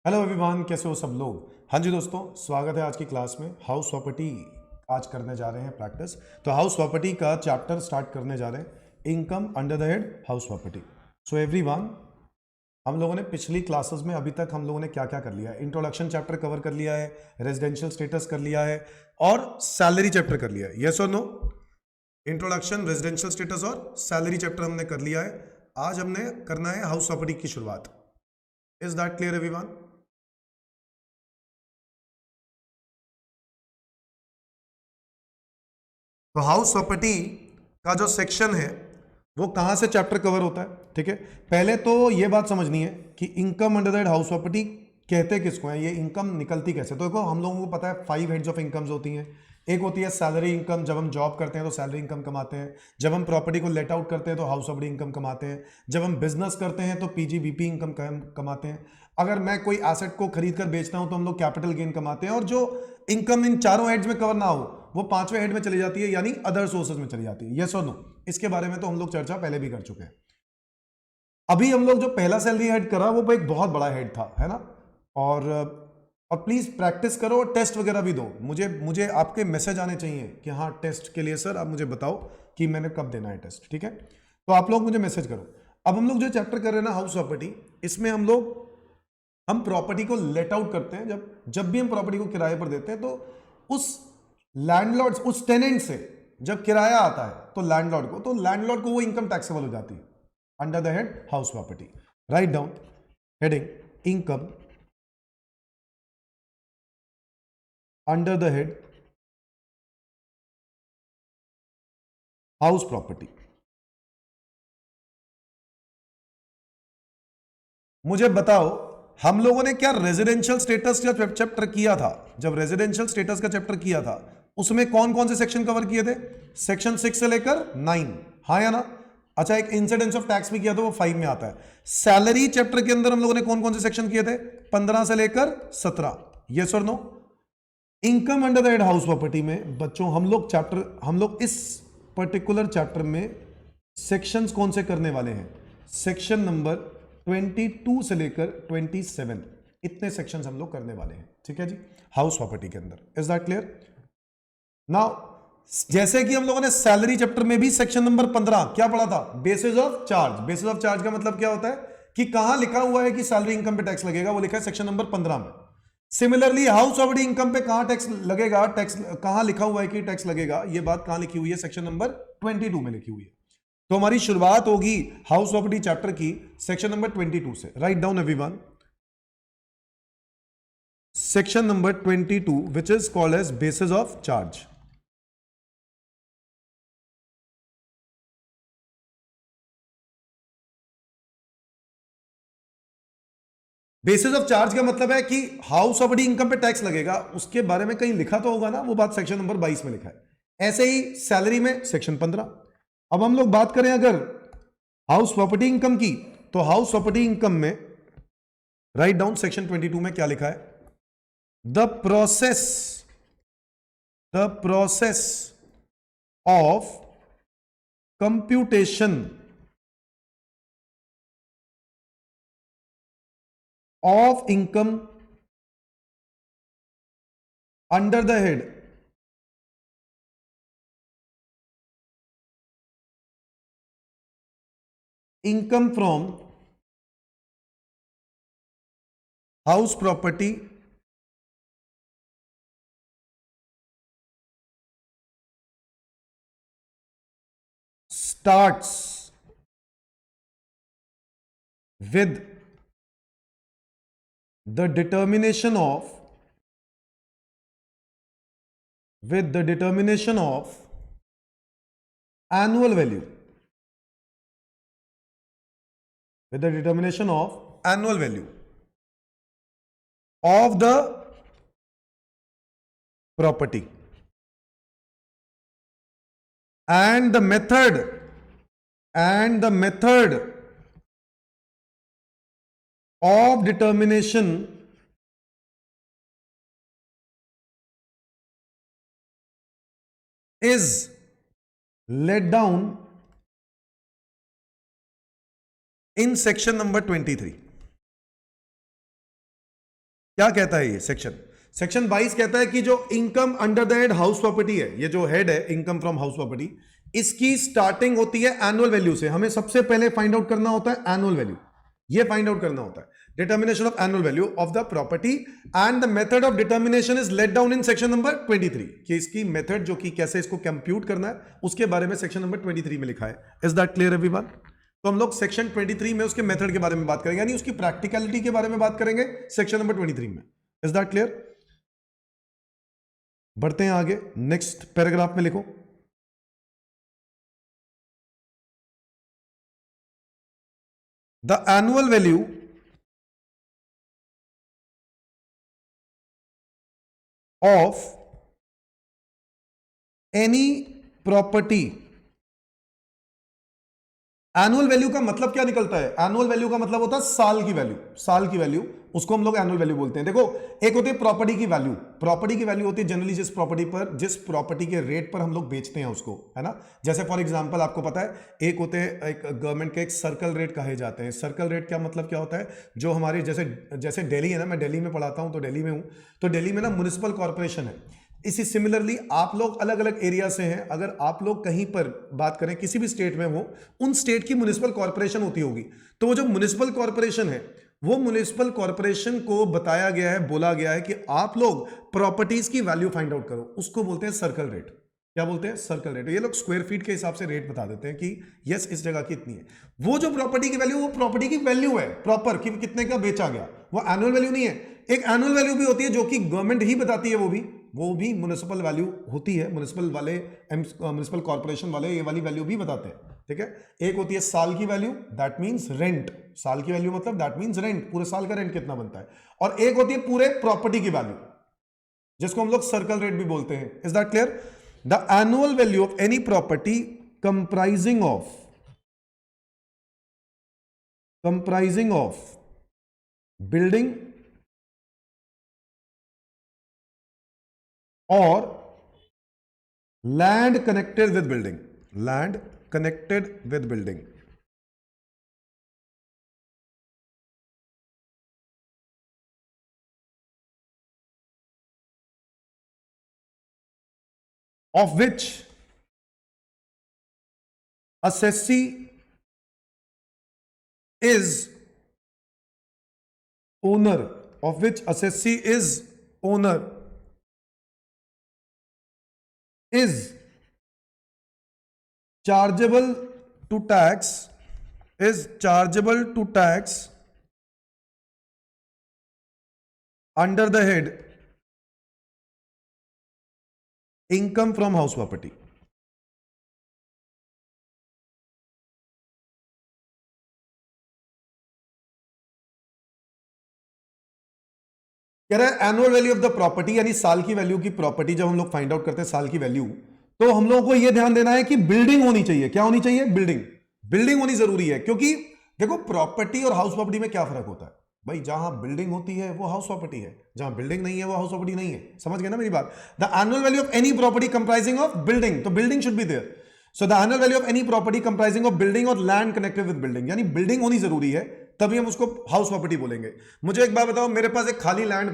Hello everyone, कैसे हो सब लोग। हाँ जी दोस्तों, स्वागत है आज की क्लास में। हाउस प्रॉपर्टी आज करने जा रहे हैं प्रैक्टिस। तो हाउस प्रॉपर्टी का चैप्टर स्टार्ट करने जा रहे हैं, income under the head house property. So everyone, हम लोगों ने पिछली क्लासेस में अभी तक हम लोगों ने क्या क्या कर लिया है। इंट्रोडक्शन चैप्टर कवर कर लिया है, रेजिडेंशियल स्टेटस कर लिया है और सैलरी चैप्टर कर लिया है। यस और नो? इंट्रोडक्शन, रेजिडेंशियल स्टेटस और सैलरी चैप्टर हमने कर लिया है। आज हमने करना है हाउस प्रॉपर्टी की शुरुआत। Is that clear everyone? तो हाउस प्रॉपर्टी का जो सेक्शन है वो कहां से चैप्टर कवर होता है, ठीक है। पहले तो ये बात समझनी है कि income under the house property कहते किसको है, ये इनकम निकलती कैसे। तो देखो, हम लोगों को पता है 5 हेड्स ऑफ इनकम्स होती हैं। एक होती है सैलरी इनकम, जब हम जॉब करते हैं तो सैलरी इनकम कमाते हैं। जब हम प्रॉपर्टी को लेट आउट करते हैं तो हाउस प्रॉपर्टी इनकम कमाते हैं। जब हम बिजनेस करते हैं तो पीजीबीपी इनकम कमाते हैं। अगर मैं कोई एसेट को खरीद कर बेचता हूं तो हम लोग कैपिटल गेन कमाते हैं। और जो इनकम इन चारों हेड्स में कवर ना हो वो पांचवें हेड में चली जाती है, यानी अदर सोर्सेज में चली जाती है। यस और नो? इसके बारे में तो हम लोग चर्चा पहले भी कर चुके हैं। अभी हम लोग जो पहला सैलरी हेड करा वो एक बहुत बड़ा हेड था, है ना। और प्लीज प्रैक्टिस करो और टेस्ट वगैरह भी दो। मुझे मुझे आपके मैसेज आने चाहिए कि हाँ, टेस्ट के लिए सर आप मुझे बताओ कि मैंने कब देना है टेस्ट, ठीक है। तो आप लोग मुझे मैसेज करो। अब हम लोग जो चैप्टर कर रहे हैं ना, हाउस प्रॉपर्टी, इसमें हम प्रॉपर्टी को लेट आउट करते हैं। जब भी हम प्रॉपर्टी को किराए पर देते हैं तो उस लैंडलॉर्ड, उस टेनेंट से जब किराया आता है तो लैंडलॉर्ड को वो इनकम टैक्सेबल हो जाती है under the head house property. Write down heading income under the head house property. मुझे बताओ, हम लोगों ने क्या रेजिडेंशियल स्टेटस का चैप्टर किया था? जब रेजिडेंशियल स्टेटस का चैप्टर किया था उसमें कौन कौन से सेक्शन कवर किए थे? सेक्शन 6 से लेकर 9, हाँ या ना। अच्छा, एक इंसिडेंस ऑफ टैक्स भी किया था, वो 5 में आता है। सैलरी चैप्टर के अंदर हम लोगों ने कौन कौन से सेक्शन किए थे? 15 से लेकर 17। यस और no? Income under the head house property में बच्चों हम लोग इस पर्टिकुलर चैप्टर में सेक्शंस कौन से करने वाले हैं? सेक्शन नंबर 22 से लेकर 27, इतने सेक्शंस हम लोग करने वाले हैं, ठीक है जी, हाउस प्रॉपर्टी के अंदर। Is that clear? नाउ, जैसे कि हम लोगों ने सैलरी चैप्टर में भी सेक्शन नंबर 15 क्या पढ़ा था? Basis of charge. Basis of charge का मतलब क्या होता है कि कहां लिखा हुआ है कि सैलरी इनकम पे टैक्स लगेगा, वो लिखा है सेक्शन नंबर 15 में। सिमिलरली हाउस प्रॉपर्टी इनकम पे कहां टैक्स लगेगा, टैक्स कहां लिखा हुआ है कि टैक्स लगेगा, ये बात कहां लिखी हुई है? सेक्शन नंबर 22 में लिखी हुई है। तो हमारी शुरुआत होगी हाउस प्रॉपर्टी चैप्टर की सेक्शन नंबर 22 से। Write down everyone, section number 22 which is called as basis of charge. Basis of charge का मतलब है कि हाउस प्रॉपर्टी इनकम पे टैक्स लगेगा, उसके बारे में कहीं लिखा तो होगा ना, वो बात सेक्शन नंबर 22 में लिखा है। ऐसे ही सैलरी में सेक्शन 15। अब हम लोग बात करें अगर हाउस प्रॉपर्टी इनकम की, तो हाउस प्रॉपर्टी इनकम में राइट डाउन सेक्शन 22 में क्या लिखा है? The process of computation of income under the head income from house property starts with the determination of annual value, with the determination of annual value of the property, and the method of determination is laid down in section number 23. क्या कहता है ये section? Section 22 कहता है कि जो income under the head house property है, ये जो हेड है इनकम फ्रॉम हाउस प्रॉपर्टी, इसकी स्टार्टिंग होती है एनुअल वैल्यू से। हमें सबसे पहले फाइंड आउट करना होता है एनुअल वैल्यू, ये फाइंड आउट करना होता है, determination of annual value of the property and the method of determination is laid down in section number 23, कि इसकी मेथड जो कि कैसे इसको कंप्यूट करना है उसके बारे में सेक्शन नंबर 23 में लिखा है। Is that clear everyone? तो हम लोग सेक्शन 23 में उसके मेथड के बारे में बात करेंगे, यानी उसकी प्रैक्टिकलिटी के बारे में बात करेंगे सेक्शन नंबर 23 में। Is that clear? बढ़ते हैं आगे, नेक्स्ट पैराग्राफ में लिखो, the annual value of any property. Annual value का मतलब क्या निकलता है? एनुअल वैल्यू का मतलब होता है साल की वैल्यू, साल की वैल्यू, उसको हम लोग एनुअल वैल्यू बोलते हैं। देखो, एक होती है प्रॉपर्टी की वैल्यू, प्रॉपर्टी की वैल्यू होती है जनरली जिस प्रॉपर्टी के रेट पर हम लोग बेचते हैं उसको, है ना। जैसे फॉर एग्जांपल आपको पता है, एक होते हैं, एक गवर्नमेंट के एक सर्कल रेट कहे जाते हैं। सर्कल रेट क्या मतलब क्या होता है? जो हमारे जैसे दिल्ली है ना, मैं दिल्ली में पढ़ाता हूं तो दिल्ली में हूं, तो दिल्ली में ना म्युनिसिपल कॉर्पोरेशन है। इसी सिमिलरली आप लोग अलग अलग एरिया से हैं, अगर आप लोग कहीं पर बात करें किसी भी स्टेट में हो, उन स्टेट की म्युनिसिपल कॉर्पोरेशन होती होगी। तो वो जो म्युनिसिपल कॉर्पोरेशन है, वो म्युनिसिपल कॉर्पोरेशन को बताया गया है, बोला गया है कि आप लोग प्रॉपर्टीज की वैल्यू फाइंड आउट करो, उसको बोलते हैं सर्कल रेट। क्या बोलते हैं? Circle rate. ये लोग स्क्वायर फीट के हिसाब से रेट बता देते हैं कि यस इस जगह की इतनी है। वो जो प्रॉपर्टी की वैल्यू, वो प्रॉपर्टी की वैल्यू है प्रॉपर, कि कितने का बेचा गया, वो एनुअल वैल्यू नहीं है। एक एनुअल वैल्यू भी होती है जो कि गवर्नमेंट ही बताती है, वो भी म्युनिसिपल वैल्यू होती है। म्युनिसिपल वाले, म्युनिसिपल कॉर्पोरेशन वाले ये वाली वैल्यू भी बताते हैं, ठीक है। एक होती है साल की वैल्यू, दैट मींस रेंट। साल की वैल्यू मतलब दैट मींस रेंट, पूरे साल का रेंट कितना बनता है। और एक होती है पूरे प्रॉपर्टी की वैल्यू, जिसको हम लोग सर्कल रेट भी बोलते हैं। Is that clear? The annual value of any property comprising of building और land connected with building of which assessee is owner, is chargeable to tax under the head income from house property। कह रहा है annual value of the property, यानी साल की value की property जब हम लोग फाइंड आउट करते हैं साल की वैल्यू, तो हम लोगों को यह ध्यान देना है कि बिल्डिंग होनी चाहिए। क्या होनी चाहिए? बिल्डिंग होनी जरूरी है। क्योंकि देखो, प्रॉपर्टी और हाउस प्रॉपर्टी में क्या फर्क होता है भाई? जहां बिल्डिंग होती है वो हाउस प्रॉपर्टी है, जहां बिल्डिंग नहीं है वो हाउस प्रॉपर्टी नहीं है। समझ गए ना मेरी बात? The annual value of any property comprising of building, तो building should be there. So the annual value of any property comprising of building और लैंड कनेक्टेड विद बिल्डिंग, यानी बिल्डिंग होनी जरूरी है, तभी हम उसको हाउस प्रॉपर्टी बोलेंगे। मुझे एक बात बताओ, मेरे पास एक खाली लैंड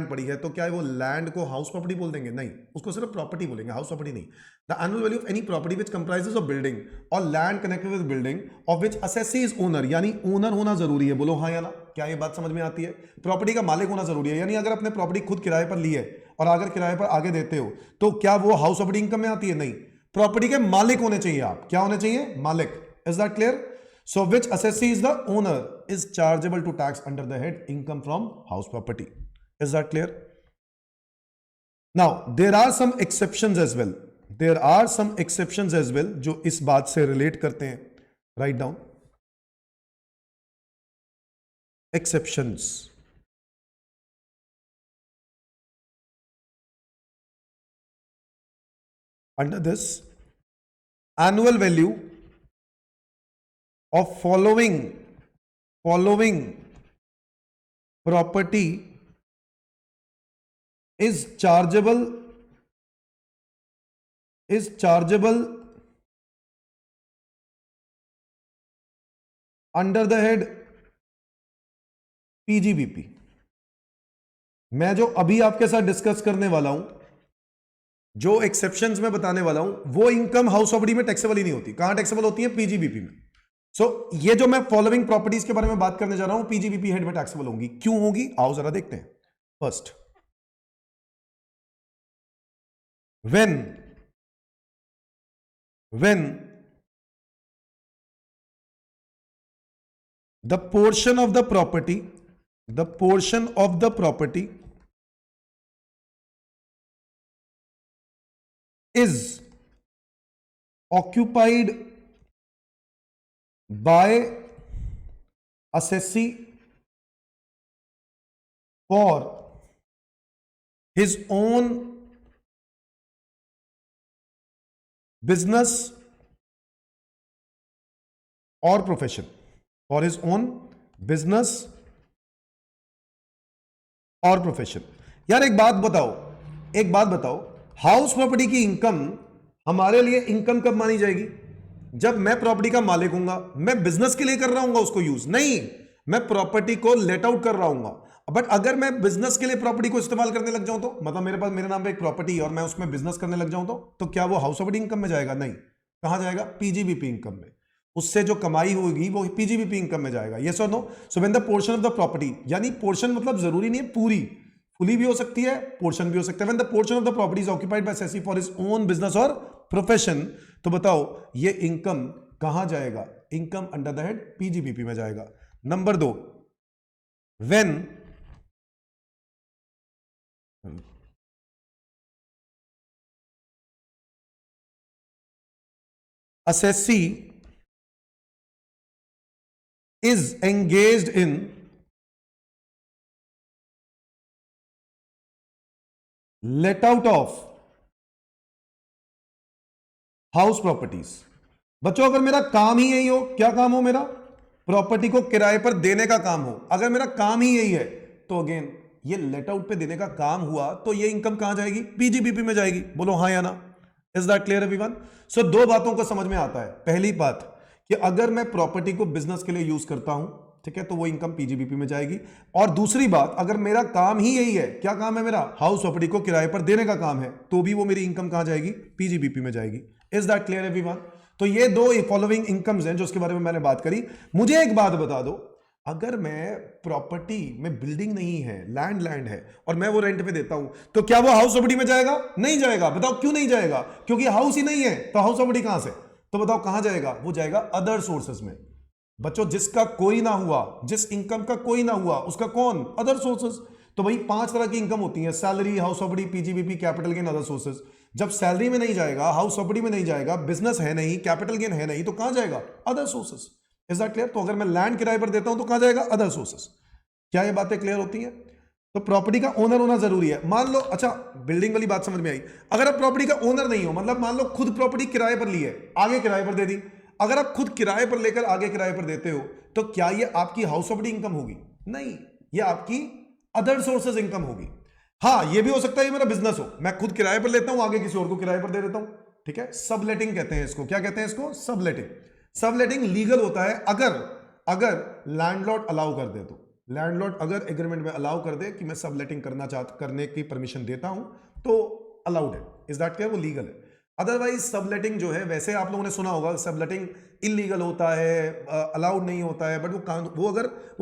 पड़ी है, तो क्या है वो लैंड को हाउस प्रॉपर्टी बोल देंगे? नहीं, उसको सिर्फ प्रॉपर्टी बोलेंगे, हाउस प्रॉपर्टी नहीं। The annual value of any property which comprises of building और land connected with building of which assessee is owner, यानी ओनर होना जरूरी है। बोलो हाँ या ना? क्या ये बात समझ में आती है? प्रॉपर्टी का मालिक होना जरूरी है, यानी अगर अपने प्रॉपर्टी खुद किराए पर ली है और अगर किराए पर आगे देते हो, तो क्या वो हाउस प्रॉपर्टी इनकम में आती है? नहीं, प्रॉपर्टी के मालिक होने चाहिए आप। क्या होने चाहिए? मालिक। Is that clear? So which assessee is the owner is chargeable to tax under the head income from house property. Is that clear? Now there are some exceptions as well. जो इस बात से relate करते हैं. Write down exceptions. Under this, annual value of following property is chargeable under the head PGBP. मैं जो अभी आपके साथ डिस्कस करने वाला हूं, जो एक्सेप्शंस में बताने वाला हूं, वो इनकम हाउस प्रॉपर्टी में टैक्सेबल ही नहीं होती। कहां टैक्सेबल होती है? पीजीबीपी में। सो ये जो मैं फॉलोइंग प्रॉपर्टीज के बारे में बात करने जा रहा हूं, पीजीबीपी हेड में टैक्सेबल होंगी। क्यों होगी? आओ जरा देखते हैं। First, when the portion of the property is occupied by assessee for his own business or profession, for his own business और प्रोफेशन। यार एक बात बताओ, हाउस प्रॉपर्टी की इनकम हमारे लिए इनकम कब मानी जाएगी? जब मैं प्रॉपर्टी का मालिक हूंगा, मैं बिजनेस के लिए कर रहा हूंगा उसको यूज, नहीं, मैं प्रॉपर्टी को लेट आउट कर रहा हूंगा। बट अगर मैं बिजनेस के लिए प्रॉपर्टी को इस्तेमाल करने लग जाऊं तो, मतलब मेरे नाम पे एक प्रॉपर्टी है और मैं उसमें बिजनेस करने लग जाऊं तो क्या वो हाउस प्रॉपर्टी इनकम में जाएगा? नहीं। कहां जाएगा? पीजीबीपी इनकम में। उससे जो कमाई होगी वो पीजीबीपी इनकम में जाएगा। यस और no? So when the portion of the property, यानी पोर्शन मतलब जरूरी नहीं है पूरी, फुली भी हो सकती है, पोर्शन भी हो सकता है। When the portion of the property is occupied by assessee for his own business और प्रोफेशन, तो बताओ ये इनकम कहां जाएगा? Income under the head PGBP में जाएगा। Number 2, when assessee is engaged in let out of house properties. बच्चों अगर मेरा काम ही यही हो, क्या काम हो मेरा? प्रॉपर्टी को किराए पर देने का काम हो, अगर मेरा काम ही यही है तो अगेन ये लेट आउट पे देने का काम हुआ तो ये इनकम कहां जाएगी? पीजीबीपी में जाएगी। बोलो हाँ या ना? Is that clear everyone? So दो बातों को समझ में आता है। पहली बात कि अगर मैं प्रॉपर्टी को बिजनेस के लिए यूज करता हूं, ठीक है, तो वो इनकम पीजीबीपी में जाएगी। और दूसरी बात, अगर मेरा काम ही यही है, क्या काम है मेरा? हाउस प्रॉपर्टी को किराए पर देने का काम है, तो भी वो मेरी इनकम कहां जाएगी? पीजीबीपी में जाएगी। Is that clear everyone? तो ये दो फॉलोइंग इनकम्स हैं जो उसके बारे में मैंने बात करी। मुझे एक बात बता दो, अगर मैं प्रॉपर्टी में, बिल्डिंग नहीं है, लैंड है और मैं वो रेंट पे देता हूं, तो क्या वो हाउस प्रॉपर्टी में जाएगा? नहीं जाएगा। बताओ क्यों नहीं जाएगा? क्योंकि हाउस ही नहीं है, तो हाउस प्रॉपर्टी कहां से? तो बताओ कहां जाएगा? वो जाएगा अदर सोर्सेस में। बच्चों जिसका कोई ना हुआ, जिस इनकम का कोई ना हुआ, उसका कौन? Other sources. तो भाई 5 तरह की इनकम होती है: salary, house property, PGBP, capital gain, other sources. जब सैलरी में नहीं जाएगा, हाउस प्रॉपर्टी में नहीं जाएगा, बिजनेस है नहीं, कैपिटल गेन है नहीं, तो कहां जाएगा? Other sources. Is that clear? तो अगर मैं लैंड किराए पर देता हूं तो कहां जाएगा? Other sources. क्या ये बातें क्लियर होती हैं? तो प्रॉपर्टी का ओनर होना जरूरी है। मान लो, अच्छा बिल्डिंग वाली बात समझ में आई, अगर आप प्रॉपर्टी का ओनर नहीं हो, मतलब मान लो खुद प्रॉपर्टी किराए पर ली है, आगे किराए पर दे दी, अगर आप खुद किराए पर लेकर आगे किराए पर देते हो, तो क्या ये आपकी हाउस प्रॉपर्टी इनकम होगी? नहीं, ये आपकी अदर सोर्सेज इनकम होगी। हाँ, ये भी हो सकता है ये मेरा बिजनेस हो, मैं खुद किराए पर लेता हूं, आगे किसी और को किराए पर दे देता हूं, ठीक है, सबलेटिंग कहते हैं इसको। क्या कहते हैं इसको? सबलेटिंग। सबलेटिंग लीगल होता है अगर लैंडलॉर्ड अलाउ कर दे तो। लैंडलॉर्ड अगर एग्रीमेंट में अलाउ कर दे कि मैं सबलेटिंग करने की परमिशन देता हूं, तो अलाउड है। Is that clear? वो लीगल है। अदरवाइज सबलेटिंग जो है, वैसे आप लोगों ने सुना होगा सबलेटिंग इलीगल होता है, अलाउड नहीं होता है, बट वो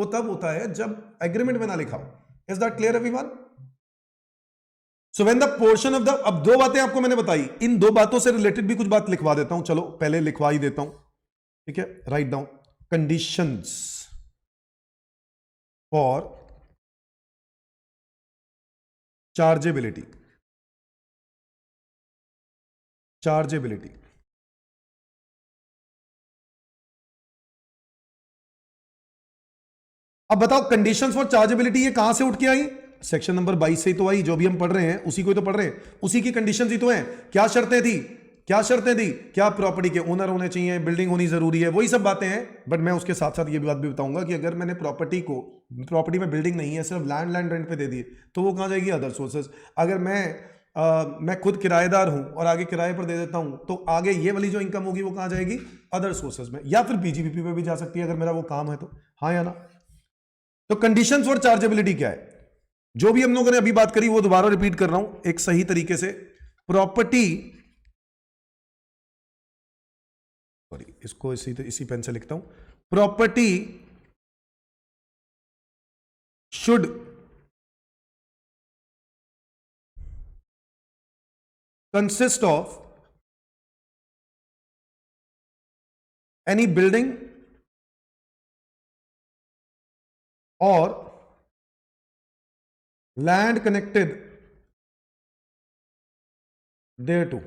तब होता है जब एग्रीमेंट में ना लिखा हो। Is that clear everyone? So when the portion of the, अब दो बातें आपको मैंने बताई, इन दो बातों से रिलेटेड भी कुछ बात लिखवा देता हूं। चलो पहले लिखवा ही देता हूं, ठीक है, write down conditions for chargeability. अब बताओ कंडीशंस फॉर चार्जेबिलिटी ये कहां से उठ के आई? सेक्शन नंबर 22 से ही तो आई, जो भी हम पढ़ रहे हैं उसी को तो पढ़ रहे हैं, उसी की कंडीशंस ही तो हैं। क्या शर्तें थी? क्या प्रॉपर्टी के ओनर होने चाहिए, बिल्डिंग होनी जरूरी है, वही सब बातें हैं। बट मैं उसके साथ साथ ये भी बात भी बताऊंगा कि अगर मैंने प्रॉपर्टी में बिल्डिंग नहीं है, सिर्फ लैंड रेंट पे दे दिए, तो वो कहां जाएगी? Other sources. अगर मैं खुद किराएदार हूं और आगे किराए पर दे देता हूं, तो आगे ये वाली जो इनकम होगी वो कहां जाएगी? अदर सोर्सेज में, या फिर पीजीबीपी में भी जा सकती है अगर मेरा वो काम है तो। हाँ या ना? तो कंडीशंस फॉर चार्जेबिलिटी क्या है? जो भी हम लोगों ने अभी बात करी वो दोबारा रिपीट कर रहा हूं एक सही तरीके से। प्रॉपर्टी, सॉरी इसको इसी पेन से लिखता हूं, property should consist of any building or land connected thereto.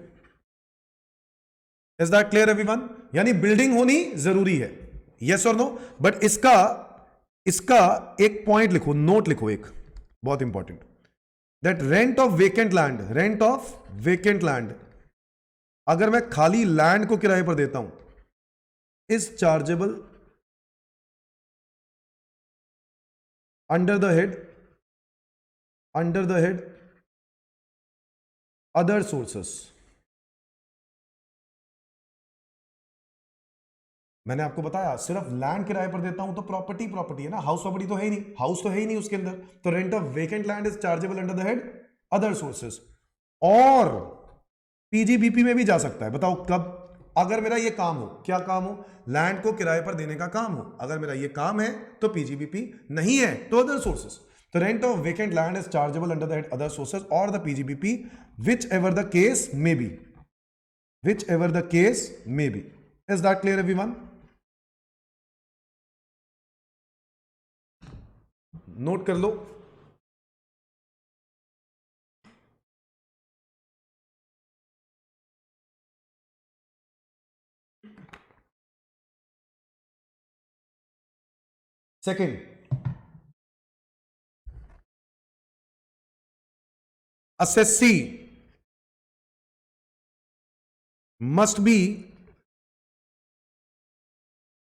Is that clear everyone? यानी बिल्डिंग होनी जरूरी है, yes or no? बट इसका एक पॉइंट लिखो, नोट लिखो एक बहुत important, that rent of vacant land, अगर मैं खाली लैंड को किराए पर देता हूं, is chargeable under the head other sources. मैंने आपको बताया सिर्फ लैंड किराए पर देता हूं तो प्रॉपर्टी है ना, हाउस प्रॉपर्टी तो है ही नहीं, हाउस तो है ही नहीं उसके अंदर, तो rent of vacant land is chargeable under the head other sources. और पीजीबीपी में भी जा सकता है, बताओ कब? अगर मेरा ये काम हो, क्या काम हो? लैंड को किराए पर देने का काम हो। अगर मेरा ये काम है तो पीजीबीपी, नहीं है तो अदर सोर्सेस। तो rent of vacant land is chargeable under the head other sources और the PGBP, which ever the case may be, is that clear everyone? Note कर लो। Second, assessee must be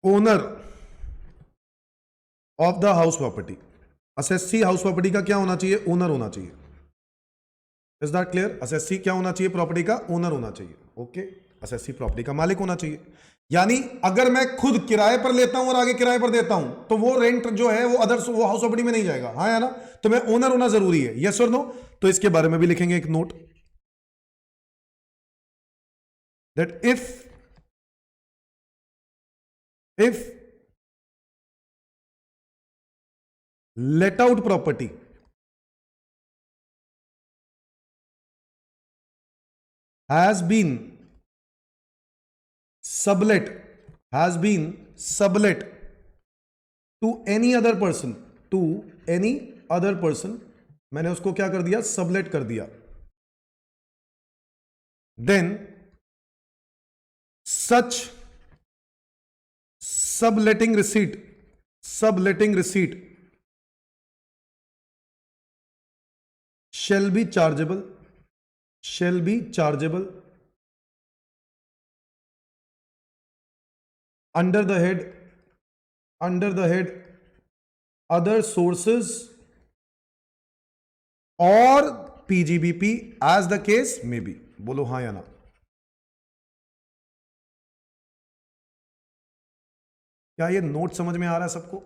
owner of the house property. assessee house property का क्या होना चाहिए? Owner होना चाहिए। Is that clear? assessee क्या होना चाहिए? प्रॉपर्टी का ओनर होना चाहिए। ओके, assessee प्रॉपर्टी का मालिक होना चाहिए। यानी अगर मैं खुद किराए पर लेता हूं और आगे किराए पर देता हूं तो वो रेंट जो है वो हाउस प्रॉपर्टी में नहीं जाएगा, हाँ या ना? तो मैं ओनर होना जरूरी है, यस और नो? तो इसके बारे में भी लिखेंगे एक note, that if let out property has been sublet to any other person, मैंने उसको क्या कर दिया? सबलेट कर दिया। then such subletting receipt shall be chargeable under the head other sources और PGBP as the case may be। बोलो हाँ या ना? क्या ये नोट समझ में आ रहा है सबको?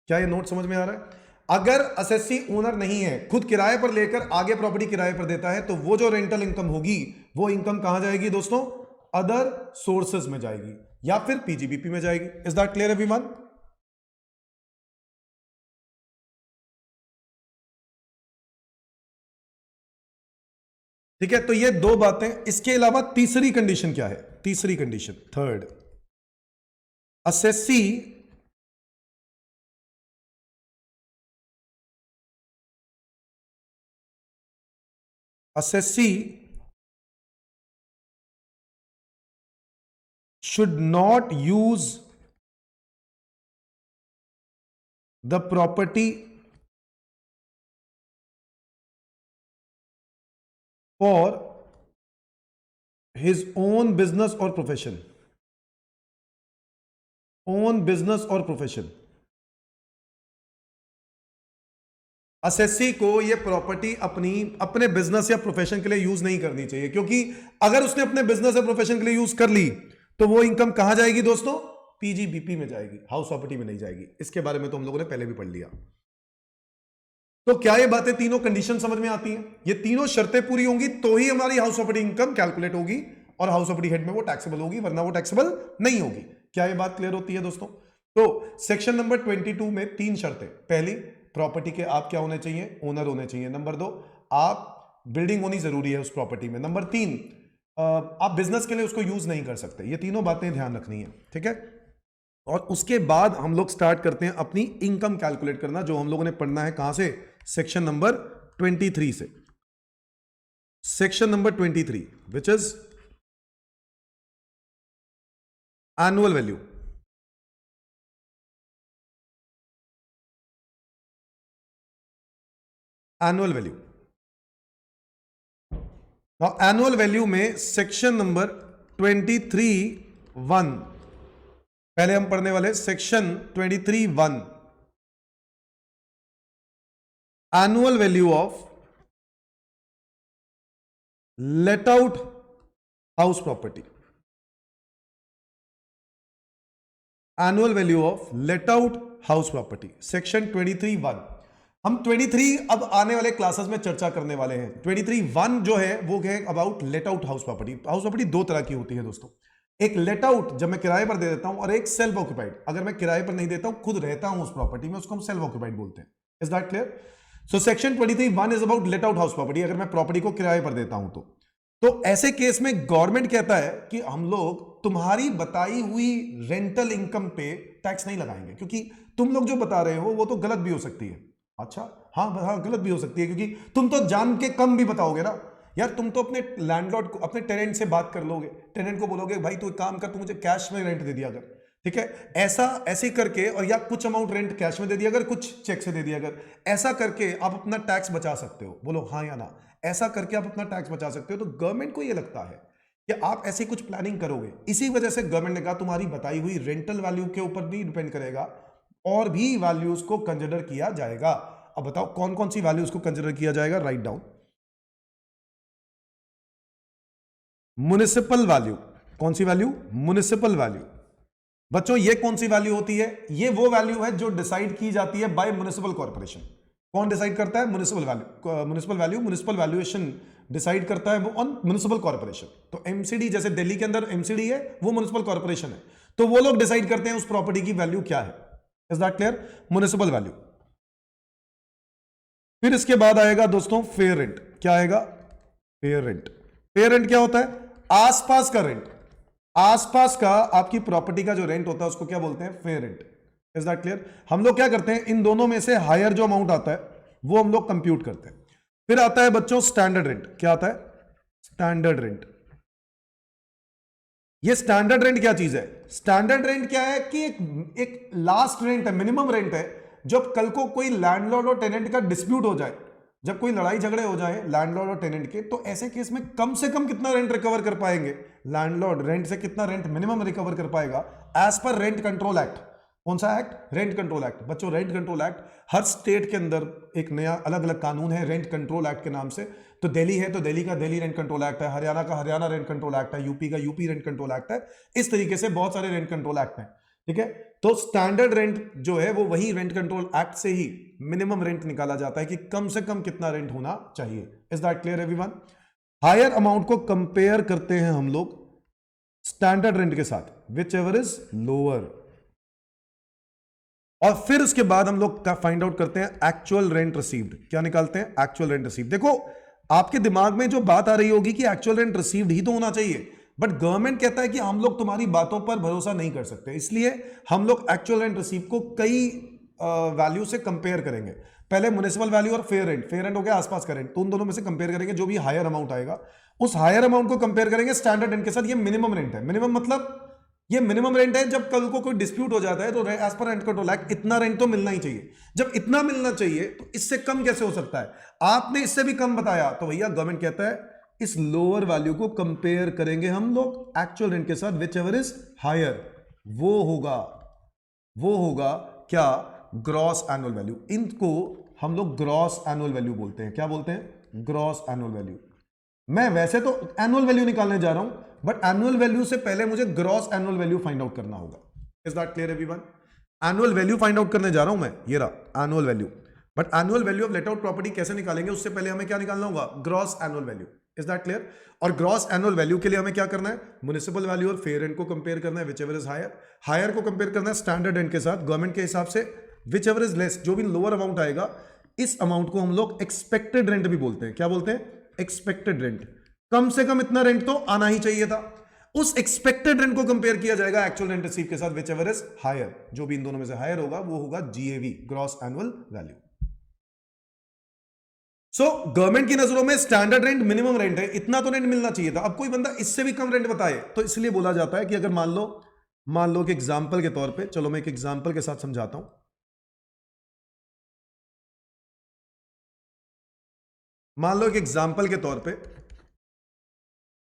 क्या ये नोट समझ में आ रहा है? अगर असेसी ओनर नहीं है, खुद किराए पर लेकर आगे प्रॉपर्टी किराए पर देता है, तो वो जो रेंटल इनकम होगी वो इनकम कहां जाएगी दोस्तों? अदर सोर्सेज में जाएगी या फिर पीजीबीपी में जाएगी। Is that clear everyone? ठीक है, तो ये दो बातें। इसके अलावा तीसरी कंडीशन क्या है? तीसरी condition, third, assessee should not use the property for his own business or profession। Assessee को ये प्रॉपर्टी अपने बिजनेस या प्रोफेशन के लिए यूज नहीं करनी चाहिए, क्योंकि अगर उसने अपने बिजनेस या प्रोफेशन के लिए यूज कर ली तो वो इनकम कहां जाएगी दोस्तों? पीजीबीपी में जाएगी, हाउस प्रॉपर्टी में नहीं जाएगी। इसके बारे में तो हम लोगों ने पहले भी पढ़ लिया। तो क्या ये बातें तीनों कंडीशन समझ में आती हैं? ये तीनों शर्तें पूरी होंगी तो ही हमारी हाउस प्रॉपर्टी इनकम कैलकुलेट होगी और हाउस प्रॉपर्टी हेड में वो टैक्सेबल होगी, वरना वो टैक्सेबल नहीं होगी। क्या ये बात क्लियर होती है दोस्तों? तो सेक्शन नंबर 22 में 3 शर्तें। पहली, प्रॉपर्टी के आप क्या होने चाहिए? ओनर होने चाहिए। नंबर 2, आप बिल्डिंग होनी जरूरी है उस प्रॉपर्टी में। नंबर 3, आप बिजनेस के लिए उसको यूज नहीं कर सकते। ये तीनों बातें ध्यान रखनी है, ठीक है। और उसके बाद हम लोग स्टार्ट करते हैं अपनी इनकम कैलकुलेट करना, जो हम लोगों ने पढ़ना है कहां से? सेक्शन नंबर 23 से। Section number 23 which is annual value. Annual value. Now annual value में सेक्शन नंबर 23(1) पहले हम पढ़ने वाले section 23(1) annual value of let out house property. Annual value of let out house property, section 23(1). हम 23 अब आने वाले क्लासेस में चर्चा करने वाले हैं। 23(1) जो है वो है about let out house property. House property दो तरह की होती है दोस्तों, एक लेट आउट जब मैं किराए पर दे देता हूं, और एक सेल्फ ऑक्यूपाइड, अगर मैं किराए पर नहीं देता हूं, खुद रहता हूं उस प्रॉपर्टी में, उसको हम सेल्फ ऑक्यूपाइड बोलते हैं। Is that clear? So section 23(1) is about let out house property, अगर मैं प्रॉपर्टी को किराए पर देता हूं तो ऐसे केस में गवर्नमेंट कहता है कि हम लोग तुम्हारी बताई हुई रेंटल इनकम पे टैक्स नहीं लगाएंगे, क्योंकि तुम लोग जो बता रहे हो वो तो गलत भी हो सकती है। अच्छा, हाँ गलत भी हो सकती है, क्योंकि तुम तो जान के कम भी बताओगे ना यार। तुम तो अपने लैंडलॉर्ड को, अपने टेनेंट से बात कर लोगे, टेनेंट को बोलोगे भाई तू एक काम कर, तू मुझे कैश में रेंट दे दिया अगर, ठीक है, ऐसे करके, और या कुछ अमाउंट रेंट कैश में दे दिया अगर, कुछ चेक से दे दिया अगर, ऐसा करके आप अपना टैक्स बचा सकते हो। बोलो हाँ या ना? ऐसा करके आप अपना टैक्स बचा सकते हो। तो गवर्नमेंट को ये लगता है कि आप ऐसी कुछ प्लानिंग करोगे, इसी वजह से गवर्नमेंट ने कहा तुम्हारी बताई हुई रेंटल वैल्यू के ऊपर भी डिपेंड करेगा, और भी वैल्यूज को कंसिडर किया जाएगा। अब बताओ कौन कौन सी वैल्यूज को कंसिडर किया जाएगा? Write down. Municipal value. कौन सी वैल्यू? Municipal value. बच्चों ये कौन सी वैल्यू होती है? ये वो वैल्यू है जो डिसाइड की जाती है बाय म्युनिसिपल कॉर्पोरेशन। कौन डिसाइड करता है? Municipal value. Municipal value, municipal valuation decide करता है वो ऑन म्युनिसिपल कॉर्पोरेशन। तो एमसीडी, जैसे दिल्ली के अंदर एमसीडी है, वो म्युनिसिपल कॉर्पोरेशन है, तो वो लोग डिसाइड करते हैं उस प्रॉपर्टी की वैल्यू क्या है। Is that clear? Municipal value. फिर इसके बाद आएगा दोस्तों फेयर रेंट। क्या आएगा? Fair rent. फेयर रेंट क्या होता है? आसपास का रेंट। आसपास का आपकी प्रॉपर्टी का जो रेंट होता है उसको क्या बोलते हैं? Fair rent. Is that clear? हम लोग क्या करते हैं, इन दोनों में से हायर जो अमाउंट आता है वो हम लोग कंप्यूट करते हैं। फिर आता है बच्चों स्टैंडर्ड रेंट। क्या आता है? Standard rent. ये स्टैंडर्ड रेंट क्या चीज है? स्टैंडर्ड रेंट क्या है कि एक लास्ट रेंट है, मिनिमम रेंट है। जब कल को कोई लैंडलॉर्ड और टेनेंट का डिस्प्यूट हो जाए, जब कोई लड़ाई झगड़े हो जाए लैंडलॉर्ड और टेनेंट के, तो ऐसे केस में कम से कम कितना रेंट रिकवर कर पाएंगे? लैंडलॉर्ड रेंट से कितना रेंट मिनिमम रिकवर कर पाएगा as per rent control act. कौन सा एक्ट? Rent control act. बच्चों रेंट कंट्रोल एक्ट, हर स्टेट के अंदर एक नया अलग अलग कानून है रेंट कंट्रोल एक्ट के नाम से। तो दिल्ली है तो दिल्ली का दिल्ली रेंट कंट्रोल एक्ट है, हरियाणा का हरियाणा रेंट कंट्रोल एक्ट है, यूपी का यूपी रेंट कंट्रोल एक्ट है। इस तरीके से बहुत सारे रेंट कंट्रोल एक्ट हैं, ठीक है। तो स्टैंडर्ड रेंट जो है वो वही रेंट कंट्रोल एक्ट से ही मिनिमम रेंट निकाला जाता है कि कम से कम कितना रेंट होना चाहिए। Is that clear everyone? Higher amount को कंपेयर करते हैं हम लोग स्टैंडर्ड रेंट के साथ, विच एवर इज लोअर, और फिर उसके बाद हम लोग फाइंड आउट करते हैं एक्चुअल रेंट रिसीव्ड। क्या निकालते हैं? Actual rent received. देखो आपके दिमाग में जो बात आ रही होगी कि एक्चुअल रेंट रिसीव्ड ही तो होना चाहिए, बट गवर्नमेंट कहता है कि हम लोग तुम्हारी बातों पर भरोसा नहीं कर सकते, इसलिए हम लोग एक्चुअल रेंट रिसीव को कई वैल्यू से कंपेयर करेंगे। पहले म्युनिसिपल वैल्यू और फेयर रेंट। फेयर रेंट हो गया आसपास का रेंट, तो उन दोनों में से कंपेयर करेंगे, जो भी हायर अमाउंट आएगा उस हायर अमाउंट को कंपेयर करेंगे स्टैंडर्ड रेंट के साथ। ये मिनिमम रेंट है। मिनिमम मतलब ये मिनिमम रेंट है, जब कल को कोई डिस्प्यूट हो जाता है तो as per rent control act इतना रेंट तो मिलना ही चाहिए। जब इतना मिलना चाहिए तो इससे कम कैसे हो सकता है? आपने इससे भी कम बताया तो भैया गवर्नमेंट कहता है इस लोअर वैल्यू को कंपेयर करेंगे हम लोग एक्चुअल रेंट के साथ, विच एवर इज हायर। वो होगा क्या? Gross annual value. इनको हम लोग ग्रॉस एनुअल वैल्यू बोलते हैं। क्या बोलते हैं? Gross annual value. मैं वैसे तो एनुअल वैल्यू निकालने जा रहा हूं, बट एनुअल वैल्यू से पहले मुझे gross annual value find out करना होगा। Is that clear everyone? Annual value find out करने जा रहा हूं मैं, ये रहा annual value. But annual value of let out property कैसे निकालेंगे, उससे पहले हमें क्या निकालना होगा, gross annual value. Is that clear? और ग्रॉस एनुअल वैल्यू के लिए हमें क्या करना है, म्युनिसिपल वैल्यू और फेयर रेंट को कंपेयर करना है, which ever is higher. Higher को कंपेयर करना है स्टैंडर्ड रेंट के साथ गवर्नमेंट के हिसाब से, विच एवर इज लेस, जो भी लोअर अमाउंट आएगा, इस अमाउंट को हम लोग एक्सपेक्टेड रेंट भी बोलते हैं। क्या बोलते हैं? Expected rent. कम से कम इतना रेंट तो आना ही चाहिए था, उस एक्सपेक्टेड रेंट को कंपेयर किया जाएगा एक्चुअल रेंट रिसीव के साथ, विच एवर इज हायर। जो भी इन दोनों में से हायर होगा वो होगा GAV, gross annual value. So government की नजरों में स्टैंडर्ड रेंट मिनिमम रेंट है, इतना तो रेंट मिलना चाहिए था। अब कोई बंदा इससे भी कम रेंट बताए तो इसलिए बोला जाता है कि अगर मान लो कि एग्जांपल के तौर पे, चलो मैं एक एग्जांपल के साथ समझाता हूं। मान लो कि एग्जांपल के तौर पे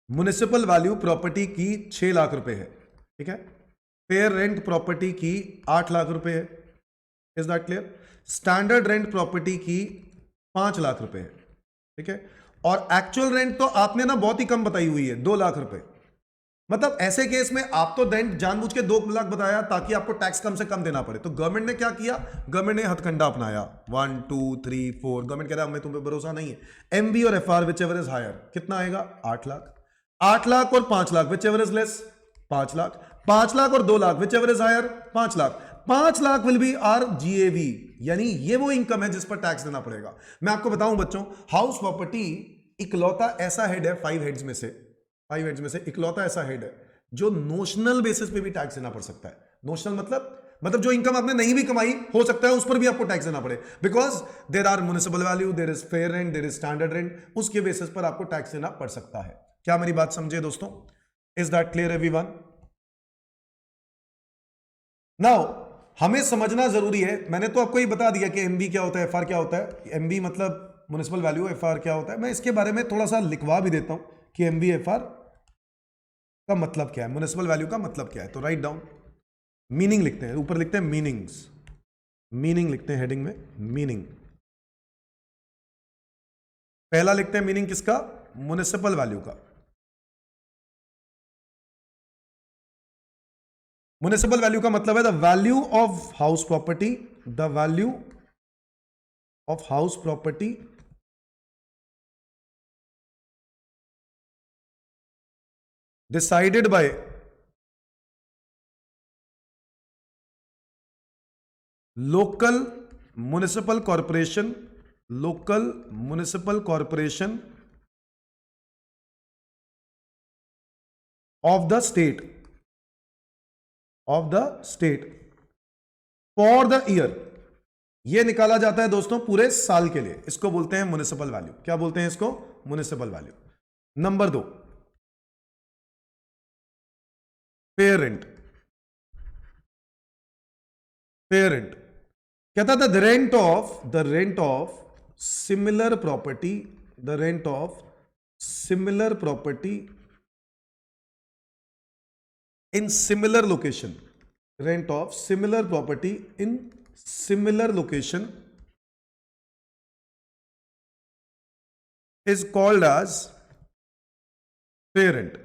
म्युनिसिपल वैल्यू प्रॉपर्टी की 6 लाख रुपए है, ठीक है, फेयर रेंट प्रॉपर्टी की 8 लाख रुपए है। Is that clear? Standard rent property की 5 लाख रुपए है, ठीक है, और एक्चुअल रेंट तो आपने ना बहुत ही कम बताई हुई है, 2 लाख रुपए। मतलब ऐसे केस में आप तो रेंट जानबूझ के 2 लाख बताया ताकि आपको टैक्स कम से कम देना पड़े, तो गवर्नमेंट ने क्या किया, गवर्नमेंट ने हथकंडा अपनाया, 1 2 3 4, गवर्नमेंट कह रहा है हमें तुम पे भरोसा नहीं है, एमबी और FR whichever is higher, कितना आएगा, 8 लाख। 8 लाख और 5 lakh whichever is less, 5 lakh. 5 lakh और 2 lakh whichever is higher, 5 lakh. 5 lakh will be our GAV, यानी ये वो इनकम है जिस पर टैक्स देना पड़ेगा। मैं आपको बताऊं बच्चों, हाउस प्रॉपर्टी इकलौता ऐसा हेड है 5 हेड्स में से, 5 हेड्स में से इकलौता ऐसा हेड है जो नोशनल बेसिस पे भी टैक्स देना पड़ सकता है। नोशनल मतलब जो इनकम आपने नहीं भी कमाई हो सकता है उस पर भी आपको टैक्स देना पड़े, because there are municipal value, there is fair rent, there is standard rent, उसके बेसिस पर आपको टैक्स देना पड़ सकता है। क्या मेरी बात समझे दोस्तों? Is that clear everyone? Now हमें समझना जरूरी है, मैंने तो आपको ये बता दिया कि एमबी क्या होता है, एफआर क्या होता है। एमबी मतलब म्युनिसिपल वैल्यू, एफआर क्या होता है। मैं इसके बारे में थोड़ा सा लिखवा भी देता हूं कि एमबी एफआर का मतलब क्या है, म्युनिसिपल वैल्यू का मतलब क्या है। तो राइट डाउन, मीनिंग लिखते हैं, ऊपर लिखते हैं मीनिंग्स, मीनिंग लिखते हैं हेडिंग में, मीनिंग। पहला लिखते हैं मीनिंग किसका, म्युनिसिपल वैल्यू का। म्युनिसिपल वैल्यू का मतलब है the value of house property, the value of house property decided by local municipal corporation, local municipal corporation of the state, of the state for the year. यह निकाला जाता है दोस्तों पूरे साल के लिए, इसको बोलते हैं म्युनिसिपल वैल्यू। क्या बोलते हैं इसको? Municipal value. Number 2, fair rent. Fair rent कहता था the rent of similar property, the rent of similar property in similar location, rent of similar property in similar location is called as fair rent.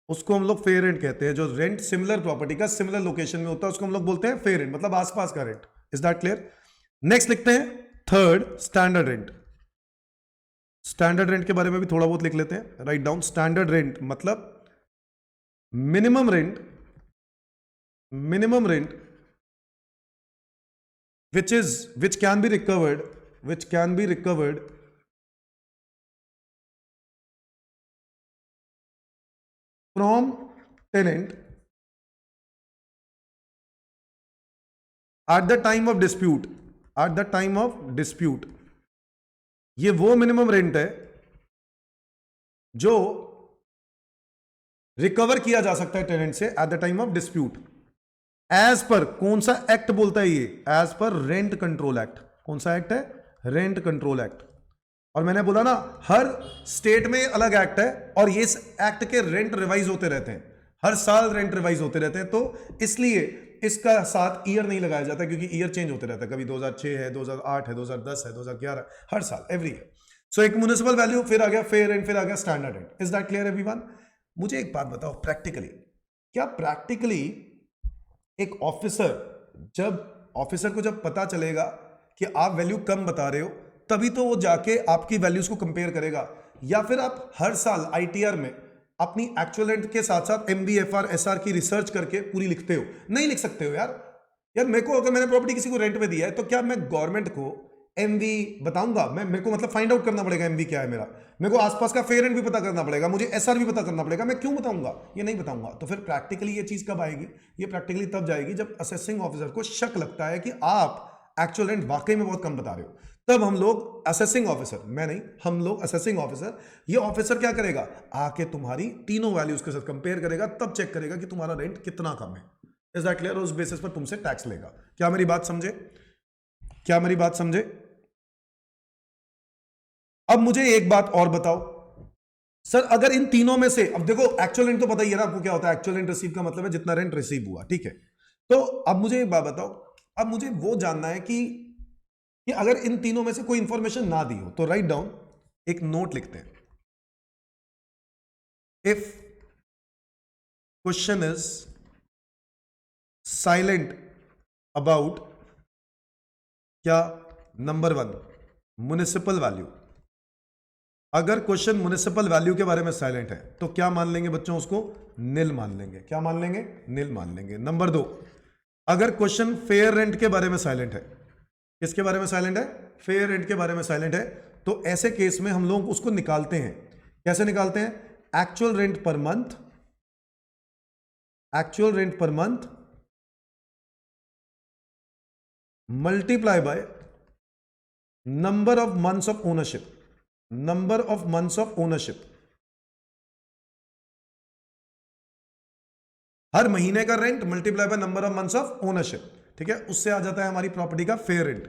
उसको हम लोग fair rent कहते हैं, जो rent similar property का similar location में होता है उसको हम लोग बोलते हैं फेयर रेंट, मतलब आसपास का rent. Is that clear? Next लिखते हैं third, standard rent. Standard rent के बारे में भी थोड़ा बहुत लिख लेते हैं, राइट डाउन। स्टैंडर्ड रेंट मतलब minimum rent, minimum rent which can be recovered from tenant at the time of dispute, at the time of dispute। ये वो मिनिमम रेंट है जो रिकवर किया जा सकता है टेनेंट से at the time of dispute, as per कौन सा एक्ट बोलता है ये, as per rent control act. कौन सा एक्ट है? Rent control act. और मैंने बोला ना हर स्टेट में अलग एक्ट है और ये एक्ट के रेंट रिवाइज होते रहते हैं, हर साल रेंट रिवाइज होते रहते हैं, तो इसलिए इसका साथ ईयर नहीं लगाया जाता क्योंकि ईयर चेंज होते रहता है, कभी 2006 है, 2008 है, 2010 है, 2011, हर साल, एवरी ईयर। सो एक म्युनिसिपल वैल्यू, फिर आ गया फेयर रेंट, फिर आ गया standard rent. Is that clear everyone? मुझे एक बात बताओ, प्रैक्टिकली क्या प्रैक्टिकली एक ऑफिसर को जब पता चलेगा कि आप वैल्यू कम बता रहे हो, तभी तो वो जाके आपकी वैल्यूज को कंपेयर करेगा। या फिर आप हर साल आईटीआर में अपनी एक्चुअल रेंट के साथ साथ एमबीएफआर एसआर की रिसर्च करके पूरी लिखते हो? नहीं लिख सकते हो यार मेरे को अगर मैंने प्रॉपर्टी किसी को रेंट पे दिया है तो क्या मैं गवर्नमेंट को एमवी बताऊंगा? मेरे को मतलब फाइंड आउट करना पड़ेगा एमवी क्या है मेरे को आसपास का फेयर रेंट भी पता करना पड़ेगा, मुझे एसआर भी पता करना पड़ेगा। मैं क्यों बताऊंगा? ये नहीं बताऊंगा। तो फिर प्रैक्टिकली ये चीज कब आएगी? ये प्रैक्टिकली तब जाएगी जब असेसिंग ऑफिसर को शक लगता है कि आप एक्चुअल रेंट वाकई में बहुत कम बता रहे हो। तब हम लोग असेसिंग ऑफिसर, मैं नहीं, हम लोग असेसिंग ऑफिसर, ये ऑफिसर क्या करेगा? आके तुम्हारी तीनों वैल्यूज के साथ कंपेयर करेगा, तब चेक करेगा कि तुम्हारा रेंट कितना कम है। Is that clear? उस बेसिस पर तुमसे टैक्स लेगा। क्या मेरी बात समझे? क्या मेरी बात समझे? अब मुझे एक बात और बताओ सर, अगर इन तीनों में से, अब देखो एक्चुअल रेंट तो पता ही है ना आपको क्या होता है। एक्चुअल रेंट रिसीव का मतलब है जितना रेंट रिसीव हुआ, ठीक है। तो अब मुझे एक बात बताओ, अब मुझे वो जानना है कि अगर इन तीनों में से कोई इंफॉर्मेशन ना दी हो तो राइट डाउन, एक नोट लिखते हैं। If question is silent about क्या? Number 1 municipal value. अगर क्वेश्चन म्युनिसिपल वैल्यू के बारे में साइलेंट है तो क्या मान लेंगे बच्चों? उसको निल मान लेंगे। क्या मान लेंगे? निल मान लेंगे। नंबर 2, अगर क्वेश्चन फेयर रेंट के बारे में साइलेंट है, किसके बारे में साइलेंट है? फेयर रेंट के बारे में साइलेंट है, तो ऐसे केस में हम लोग उसको निकालते हैं। कैसे निकालते हैं? Actual rent per month, actual rent per month multiply by number of months of ownership, number of months of ownership. हर महीने का rent multiply by number of months of ownership, ठीक है। उससे आ जाता है हमारी प्रॉपर्टी का फेयर रेंट।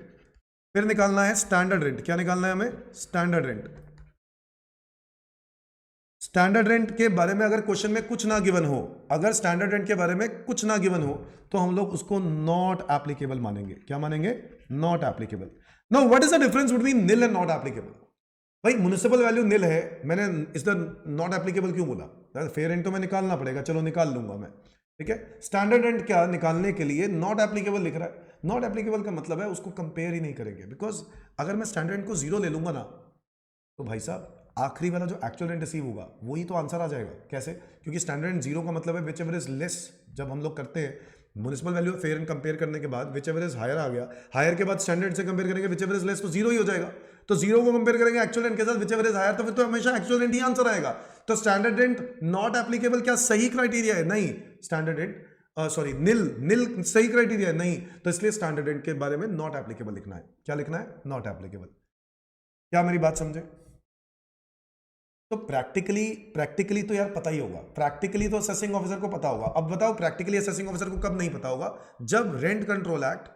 फिर निकालना है स्टैंडर्ड रेंट। क्या निकालना है हमें? Standard rent. स्टैंडर्ड रेंट के बारे में अगर क्वेश्चन में कुछ ना गिवन हो, अगर स्टैंडर्ड रेंट के बारे में कुछ ना गिवन हो, तो हम लोग उसको नॉट एप्लीकेबल मानेंगे। क्या मानेंगे? Not applicable. Now what is the difference between nil and not applicable? भाई म्युनिसिपल वैल्यू निल है, मैंने इस नॉट एप्लीकेबल क्यों बोला? फेयर रेंट तो मैं निकालना पड़ेगा, चलो निकाल लूंगा मैं, ठीक है। स्टैंडर्ड रेंट क्या निकालने के लिए नॉट एप्लीकेबल लिख रहा है। नॉट एप्लीकेबल का मतलब है उसको कंपेयर ही नहीं करेंगे, बिकॉज अगर मैं स्टैंडर्ड रेंट को 0 ले लूंगा ना, तो भाई साहब आखिरी वाला जो एक्चुअल रेंट रिसीव होगा वही तो आंसर आ जाएगा। कैसे? क्योंकि स्टैंडर्ड रेंट 0 का मतलब है विच एवर इज लेस। जब हम लोग करते हैं municipal value fair and compare करने के बाद विच एवर इज हायर आ गया, हायर के बाद स्टैंडर्ड से कंपेयर करेंगे विच एवर इज लेस, तो 0 ही हो जाएगा। तो 0 को कंपेयर करेंगे एक्चुअल रेंट के साथ विच एवर इज हायर, तो फिर तो हमेशा एक्चुअल रेंट ही आंसर आएगा। तो स्टैंडर्ड रेंट नॉट एप्लीकेबल क्या सही क्राइटेरिया है? नहीं। स्टैंडर्ड रेंट सॉरी निल सही क्राइटेरिया है? नहीं। तो इसलिए स्टैंडर्ड रेंट के बारे में नॉट एप्लीकेबल लिखना है। क्या लिखना है? Not applicable. क्या मेरी बात समझे? तो प्रैक्टिकली तो यार पता ही होगा, प्रैक्टिकली तो असेसिंग ऑफिसर को पता होगा। अब बताओ प्रैक्टिकली असेसिंग ऑफिसर को कब नहीं पता होगा? जब रेंट कंट्रोल एक्ट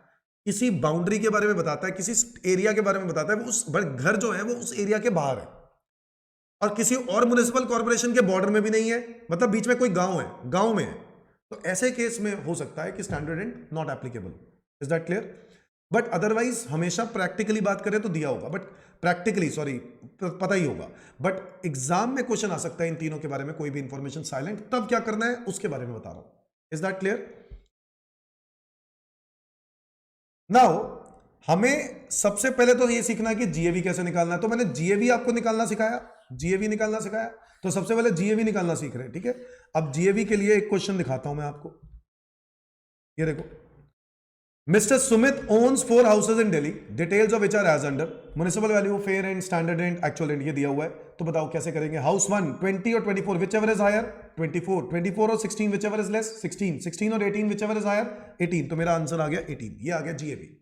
किसी बाउंड्री के बारे में बताता है, किसी एरिया के बारे में बताता है, वो उस घर जो है वो उस एरिया के बाहर है और किसी और म्युनिसिपल कॉर्पोरेशन के बॉर्डर में भी नहीं है, मतलब बीच में कोई गांव है, गांव में है, तो ऐसे केस में हो सकता है कि standard rent not applicable. Is that clear? But otherwise हमेशा प्रैक्टिकली बात करें तो दिया होगा, बट प्रैक्टिकली सॉरी पता ही होगा। बट एग्जाम में क्वेश्चन आ सकता है इन तीनों के बारे में, कोई भी इंफॉर्मेशन साइलेंट, तब क्या करना है उसके बारे में बता रहा हूं। Is that clear? नाउ हमें सबसे पहले तो ये सीखना है कि जीएवी कैसे निकालना है। तो मैंने जीएवी आपको निकालना सिखाया, जीएवी निकालना सिखाया, तो सबसे पहले जीएवी निकालना सीख रहे हैं, ठीक है। अब जीएवी के लिए एक क्वेश्चन दिखाता हूं मैं आपको। ये देखो, Mr. Sumit owns 4 houses in Delhi, details of which are as under. Municipal value, fair rent, standard rent, actual rent ये दिया हुआ है। तो बताओ कैसे करेंगे? हाउस 1 20 और 24 whichever is higher, 24 और 16 whichever is less, 16 और 18 whichever is higher, 18। तो मेरा आंसर आ गया 18। ये आ गया जीएवी।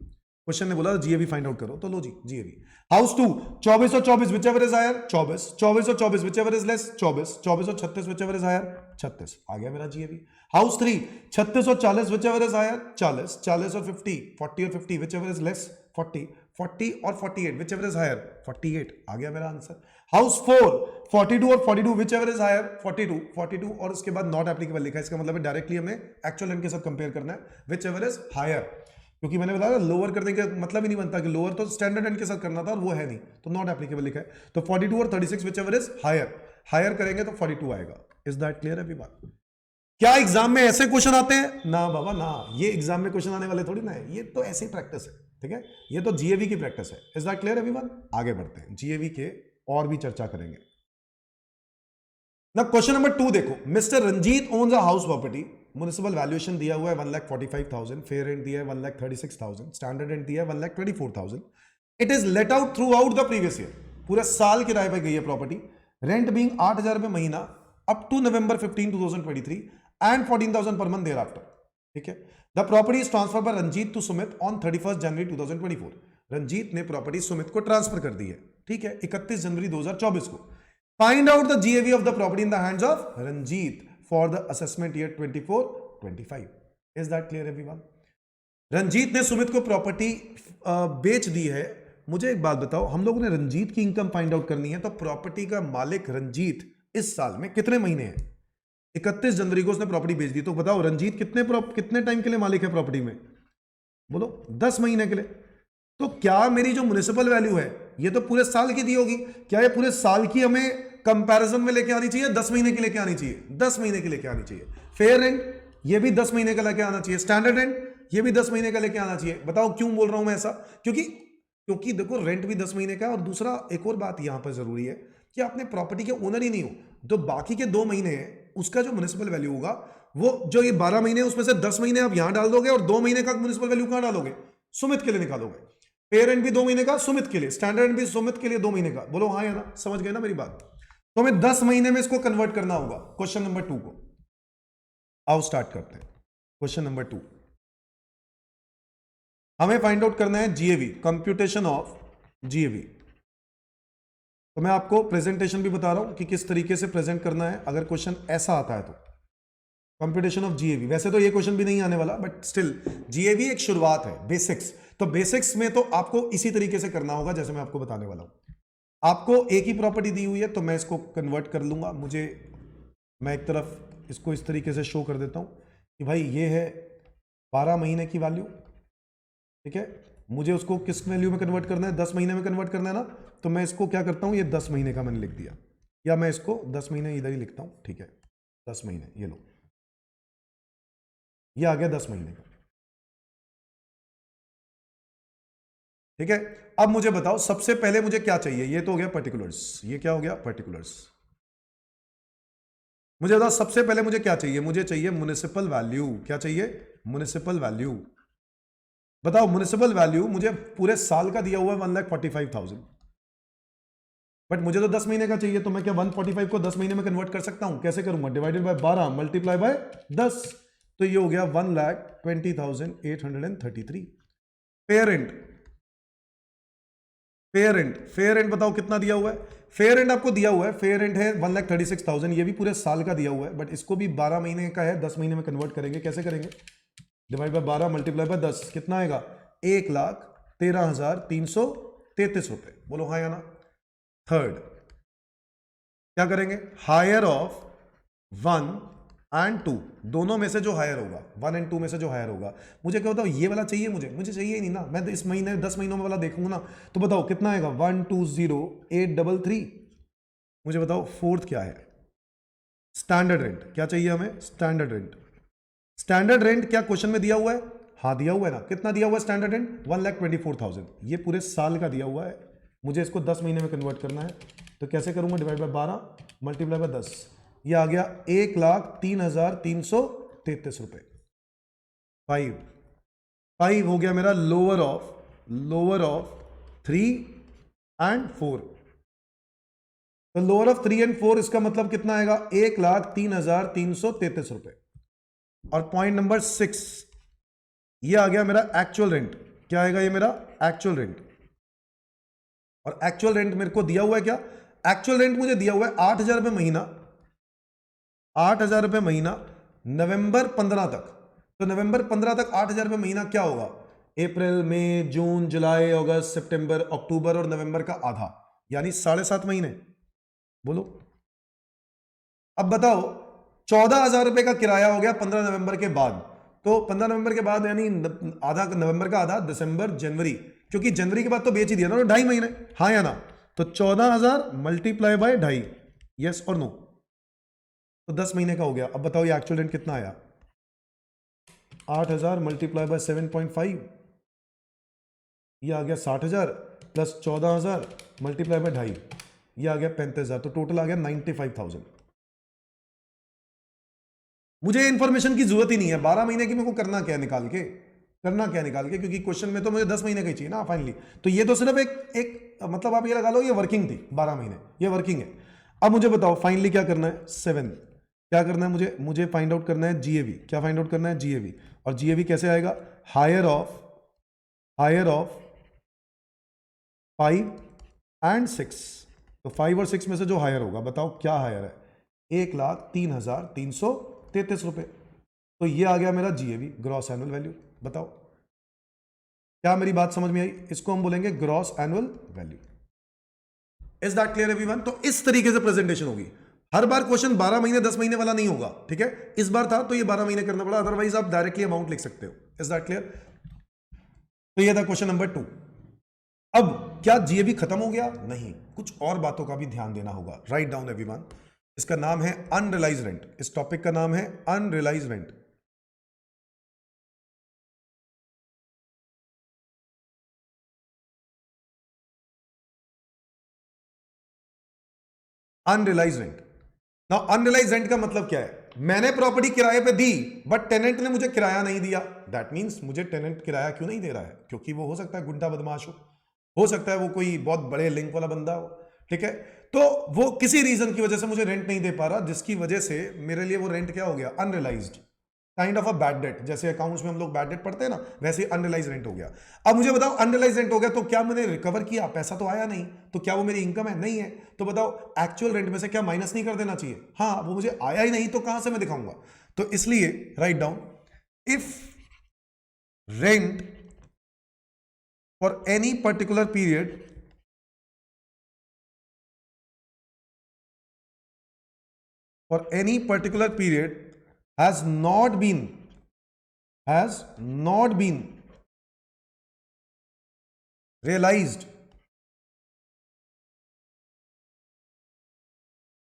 क्वेश्चन ने बोला जीएवी फाइंड आउट करो, तो लो जी जीएवी। हाउस 2 24 और 24 whichever is higher, 24 और 24 whichever is less, 24 और 36 whichever is higher, 36। आ गया मेरा जीएवी। हाउस 3 36 और 40 whichever is higher, 40 और 50, 40 और 50 whichever is less, 40 और 48 whichever is higher, 48। आ गया मेरा आंसर। हाउस 4 42 और 42 whichever is higher, 42 और उसके बाद नॉट एप्लीकेबल लिखा है। इसका मतलब है डायरेक्टली हमें एक्चुअल रेंट के साथ कंपेयर करना है, whichever is higher। क्योंकि मैंने बताया लोअर करने का मतलब ही नहीं बनता कि लोअर तो स्टैंडर्ड रेंट के साथ करना था और वो है नहीं, तो नॉट एप्लीकेबल लिखा है। तो 42 और 36 whichever is higher, हायर करेंगे तो 42 आएगा। इज दैट क्लियर अभी बात? क्या एग्जाम में ऐसे क्वेश्चन आते हैं? ना बाबा ना, ये एग्जाम में क्वेश्चन आने वाले थोड़ी ना है, ये तो ऐसे ही प्रैक्टिस है। ठीक है, ये तो जीएवी की प्रैक्टिस है। Is that clear everyone? आगे बढ़ते हैं, जीएवी के और भी चर्चा करेंगे। ना क्वेश्चन नंबर 2 देखो, mister Ranjit owns a house property, municipal valuation दिया हुआ है 1,45,000, फेयर रेंट दिया है 1,36,000, स्टैंडर्ड रेंट दिया है 1,24,000। It is let out through out the previous year, पूरे साल किराए पर गई है प्रॉपर्टी, रेंट बीइंग 8,000 रुपए महीना up to November 15, 2023 and 14,000 per month there after. ठीक है, the property is transfer by Ranjit to Sumit on 31 जनवरी 2024। रंजीत ने प्रॉपर्टी सुमित को ट्रांसफर कर दी है, ठीक है, 31 जनवरी 2024 को। Find out the GAV of the property in the hands of Ranjit for the assessment year 24-25। Is that clear everyone? Ranjit ने सुमित को प्रॉपर्टी बेच दी है। मुझे एक बात बताओ, हम लोगों ने रंजीत की इनकम फाइंड आउट करनी है, तो प्रॉपर्टी का मालिक रंजीत इस साल में कितने महीने हैं? 31 जनवरी को उसने प्रॉपर्टी बेच दी, तो बताओ रंजीत कितने टाइम के लिए मालिक है प्रॉपर्टी में? बोलो 10 महीने के लिए। तो क्या मेरी जो म्युनिसिपल वैल्यू है ये तो पूरे साल की दी होगी, क्या ये पूरे साल की हमें कंपैरिजन में लेके आनी चाहिए, 10 महीने के लेके आनी चाहिए? 10 महीने के लेके आनी चाहिए। फेयर रेंट ये भी 10 महीने का लेके आना चाहिए, स्टैंडर्ड रेंट ये भी 10 महीने का लेके आना चाहिए। बताओ क्यों बोल रहा हूं मैं ऐसा? क्योंकि देखो रेंट भी 10 महीने का है, और दूसरा एक और बात यहां पर जरूरी है कि आपने प्रॉपर्टी के ओनर ही नहीं हो, तो बाकी के 2 महीने हैं उसका जो म्युनिसिपल वैल्यू होगा, वो जो ये 12 महीने उसमें से 10 महीने आप यहां डाल दोगे और 2 महीने का म्युनिसिपल वैल्यू कहां डालोगे? सुमित के लिए निकालोगे। पेयर रेंट भी 2 महीने का सुमित के लिए, स्टैंडर्ड रेंट भी सुमित के लिए 2 महीने का। बोलो हाँ या ना? समझ गए ना मेरी बात? तो हमें 10 महीने में इसको कन्वर्ट करना होगा। क्वेश्चन नंबर 2 को आओ स्टार्ट करते हैं। क्वेश्चन नंबर 2 हमें फाइंड आउट करना है जीएवी, कंप्यूटेशन ऑफ जीएवी। तो मैं आपको प्रेजेंटेशन भी बता रहा हूं कि किस तरीके से प्रेजेंट करना है अगर क्वेश्चन ऐसा आता है तो। कंप्यूटेशन ऑफ जीएवी, वैसे तो ये क्वेश्चन भी नहीं आने वाला, बट स्टिल जीएवी एक शुरुआत है, बेसिक्स। तो बेसिक्स में तो आपको इसी तरीके से करना होगा जैसे मैं आपको बताने वाला हूं। आपको एक ही प्रॉपर्टी दी हुई है तो मैं इसको कन्वर्ट कर लूंगा। मैं एक तरफ इसको इस तरीके से शो कर देता हूं कि भाई ये है 12 महीने की वैल्यू, ठीक है, मुझे उसको किस वैल्यू में कन्वर्ट करना है? 10 महीने में कन्वर्ट करना है ना। तो मैं इसको क्या करता हूं, ये 10 महीने का मैंने लिख दिया, या मैं इसको 10 महीने इधर ही लिखता हूं, ठीक है, 10 महीने, ये लो, ये आ गया 10 महीने का, ठीक है। अब मुझे बताओ सबसे पहले मुझे क्या चाहिए? ये तो हो गया पर्टिकुलर्स, ये क्या हो गया? पर्टिकुलर्स। मुझे बताओ सबसे पहले मुझे क्या चाहिए? मुझे चाहिए म्युनिसिपल वैल्यू। क्या चाहिए? Municipal value. बताओ म्युनिसिपल वैल्यू मुझे पूरे साल का दिया हुआ है 1,45,000, बट मुझे तो 10 महीने का चाहिए, तो मैं क्या 145 को 10 महीने में कन्वर्ट कर सकता हूं? कैसे करूंगा? डिवाइडेड बाय 12 मल्टीप्लाई बाय 10, तो ये हो गया 1,20,833। पेरेंट, फेयर रेंट बताओ कितना दिया हुआ है? फेयर रेंट आपको दिया हुआ है, फेयर रेंट है 1,36,000, ये भी पूरे साल का दिया हुआ है, बट इसको भी 12 महीने का है, 10 महीने में कन्वर्ट करेंगे। कैसे करेंगे? डिवाइड बाय 12 मल्टीप्लाई बाय 10, कितना आएगा? 1,13,333 रुपए। बोलो हाँ या ना? थर्ड क्या करेंगे? हायर ऑफ 1 एंड 2, दोनों में से जो हायर होगा, 1 एंड 2 में से जो हायर होगा। मुझे क्या बताओ, ये वाला चाहिए? मुझे चाहिए ही नहीं ना, मैं तो इस महीने 10 महीनों में वाला देखूंगा ना। तो बताओ कितना आएगा? 1,20,833। मुझे बताओ फोर्थ क्या है? Standard rent. क्या चाहिए हमें? Standard rent. स्टैंडर्ड रेंट क्या क्वेश्चन में दिया हुआ है? हाँ दिया हुआ है ना। कितना दिया हुआ है स्टैंडर्ड रेंट? 1,24,000, ये पूरे साल का दिया हुआ है, मुझे इसको 10 महीने में कन्वर्ट करना है। तो कैसे करूंगा? डिवाइड बाय 12 मल्टीप्लाई बाय 10, ये आ गया 1,03,333 रुपए। 5 हो गया मेरा लोअर ऑफ 3 एंड 4। तो लोअर ऑफ 3 एंड 4 इसका मतलब कितना आएगा? 1,03,333 रुपए। और पॉइंट नंबर 6 ये आ गया मेरा एक्चुअल रेंट। क्या आएगा ये मेरा? Actual rent. और एक्चुअल रेंट मेरे को दिया हुआ है क्या? एक्चुअल रेंट मुझे दिया हुआ है 8,000 रुपए महीना, 8,000 रुपए महीना नवंबर 15 तक। तो नवंबर 15 तक 8,000 रुपए महीना क्या होगा? अप्रैल, मई, जून, जुलाई, अगस्त, सितंबर, अक्टूबर और नवंबर का आधा, यानी 7.5 महीने। बोलो अब बताओ, 14,000 रुपए का किराया हो गया 15 नवंबर के बाद। तो 15 नवंबर के बाद यानी आधा, नवंबर का आधा, दिसंबर, जनवरी, क्योंकि जनवरी के बाद तो बेच ही दिया ना, 2.5 महीने। हाँ या ना? तो 14,000 मल्टीप्लाई बाय 2.5, यस और नो? तो 10 महीने का हो गया। अब बताओ ये एक्चुअल रेंट कितना आया? 8,000 मल्टीप्लाई बाय 7.5, ये आ गया 60,000 प्लस 14,000 मल्टीप्लाई बाय 2.5, ये आ गया 35,000, तो टोटल आ गया 95,000। मुझे इंफॉर्मेशन की जरूरत ही नहीं है 12 महीने की, मेरे को करना क्या है निकाल के, क्योंकि क्वेश्चन में तो मुझे 10 महीने का ही चाहिए ना फाइनली। तो ये तो सिर्फ एक मतलब आप ये लगा लो ये वर्किंग थी 12 महीने, ये वर्किंग है। अब मुझे बताओ फाइनली क्या करना है, 7 क्या करना है मुझे फाइंड आउट करना है जीएवी। क्या फाइंड आउट करना है, जीएवी। और जीएवी कैसे आएगा, हायर ऑफ 5 एंड 6। तो 5 और 6 में से जो हायर होगा, बताओ क्या हायर है, 1,03,333 रुपए। तो ये आ गया मेरा जीएवी, ग्रॉस एनुअल वैल्यू। बताओ क्या मेरी बात समझ में आई, इसको हम बोलेंगे gross annual value. Is that clear everyone? तो इस तरीके से प्रेजेंटेशन होगी। हर बार क्वेश्चन 12 महीने 10 महीने वाला नहीं होगा, ठीक है। इस बार था तो ये 12 महीने करना पड़ा, अदरवाइज आप डायरेक्टली अमाउंट लिख सकते हो। Is that clear? तो ये था क्वेश्चन नंबर 2। अब क्या जीएवी खत्म हो गया? नहीं, कुछ और बातों का भी ध्यान देना होगा। Right down everyone. इसका नाम है अनरियलाइज्ड रेंट। इस टॉपिक का नाम है unrealised rent. Unrealised rent. Now unrealised rent का मतलब क्या है, मैंने प्रॉपर्टी किराए पे दी बट टेनेंट ने मुझे किराया नहीं दिया। दैट मींस मुझे टेनेंट किराया क्यों नहीं दे रहा है, क्योंकि वो हो सकता है गुंडा बदमाश हो सकता है वो कोई बहुत बड़े लिंक वाला बंदा हो, ठीक है। तो वो किसी रीजन की वजह से मुझे रेंट नहीं दे पा रहा, जिसकी वजह से मेरे लिए वो रेंट क्या हो गया, unrealised, kind of a bad debt. जैसे अकाउंट्स में हम लोग बैड डेट पढ़ते हैं ना, वैसे अनरियलाइज रेंट हो गया। अब मुझे बताओ अनरियलाइज रेंट हो गया तो क्या मैंने रिकवर किया, पैसा तो आया नहीं, तो क्या वो मेरी इनकम है? नहीं है। तो बताओ एक्चुअल रेंट में से क्या माइनस नहीं कर देना चाहिए? हाँ, वो मुझे आया ही नहीं तो कहां से मैं दिखाऊंगा? तो इसलिए write down, if rent for any particular period has not been realized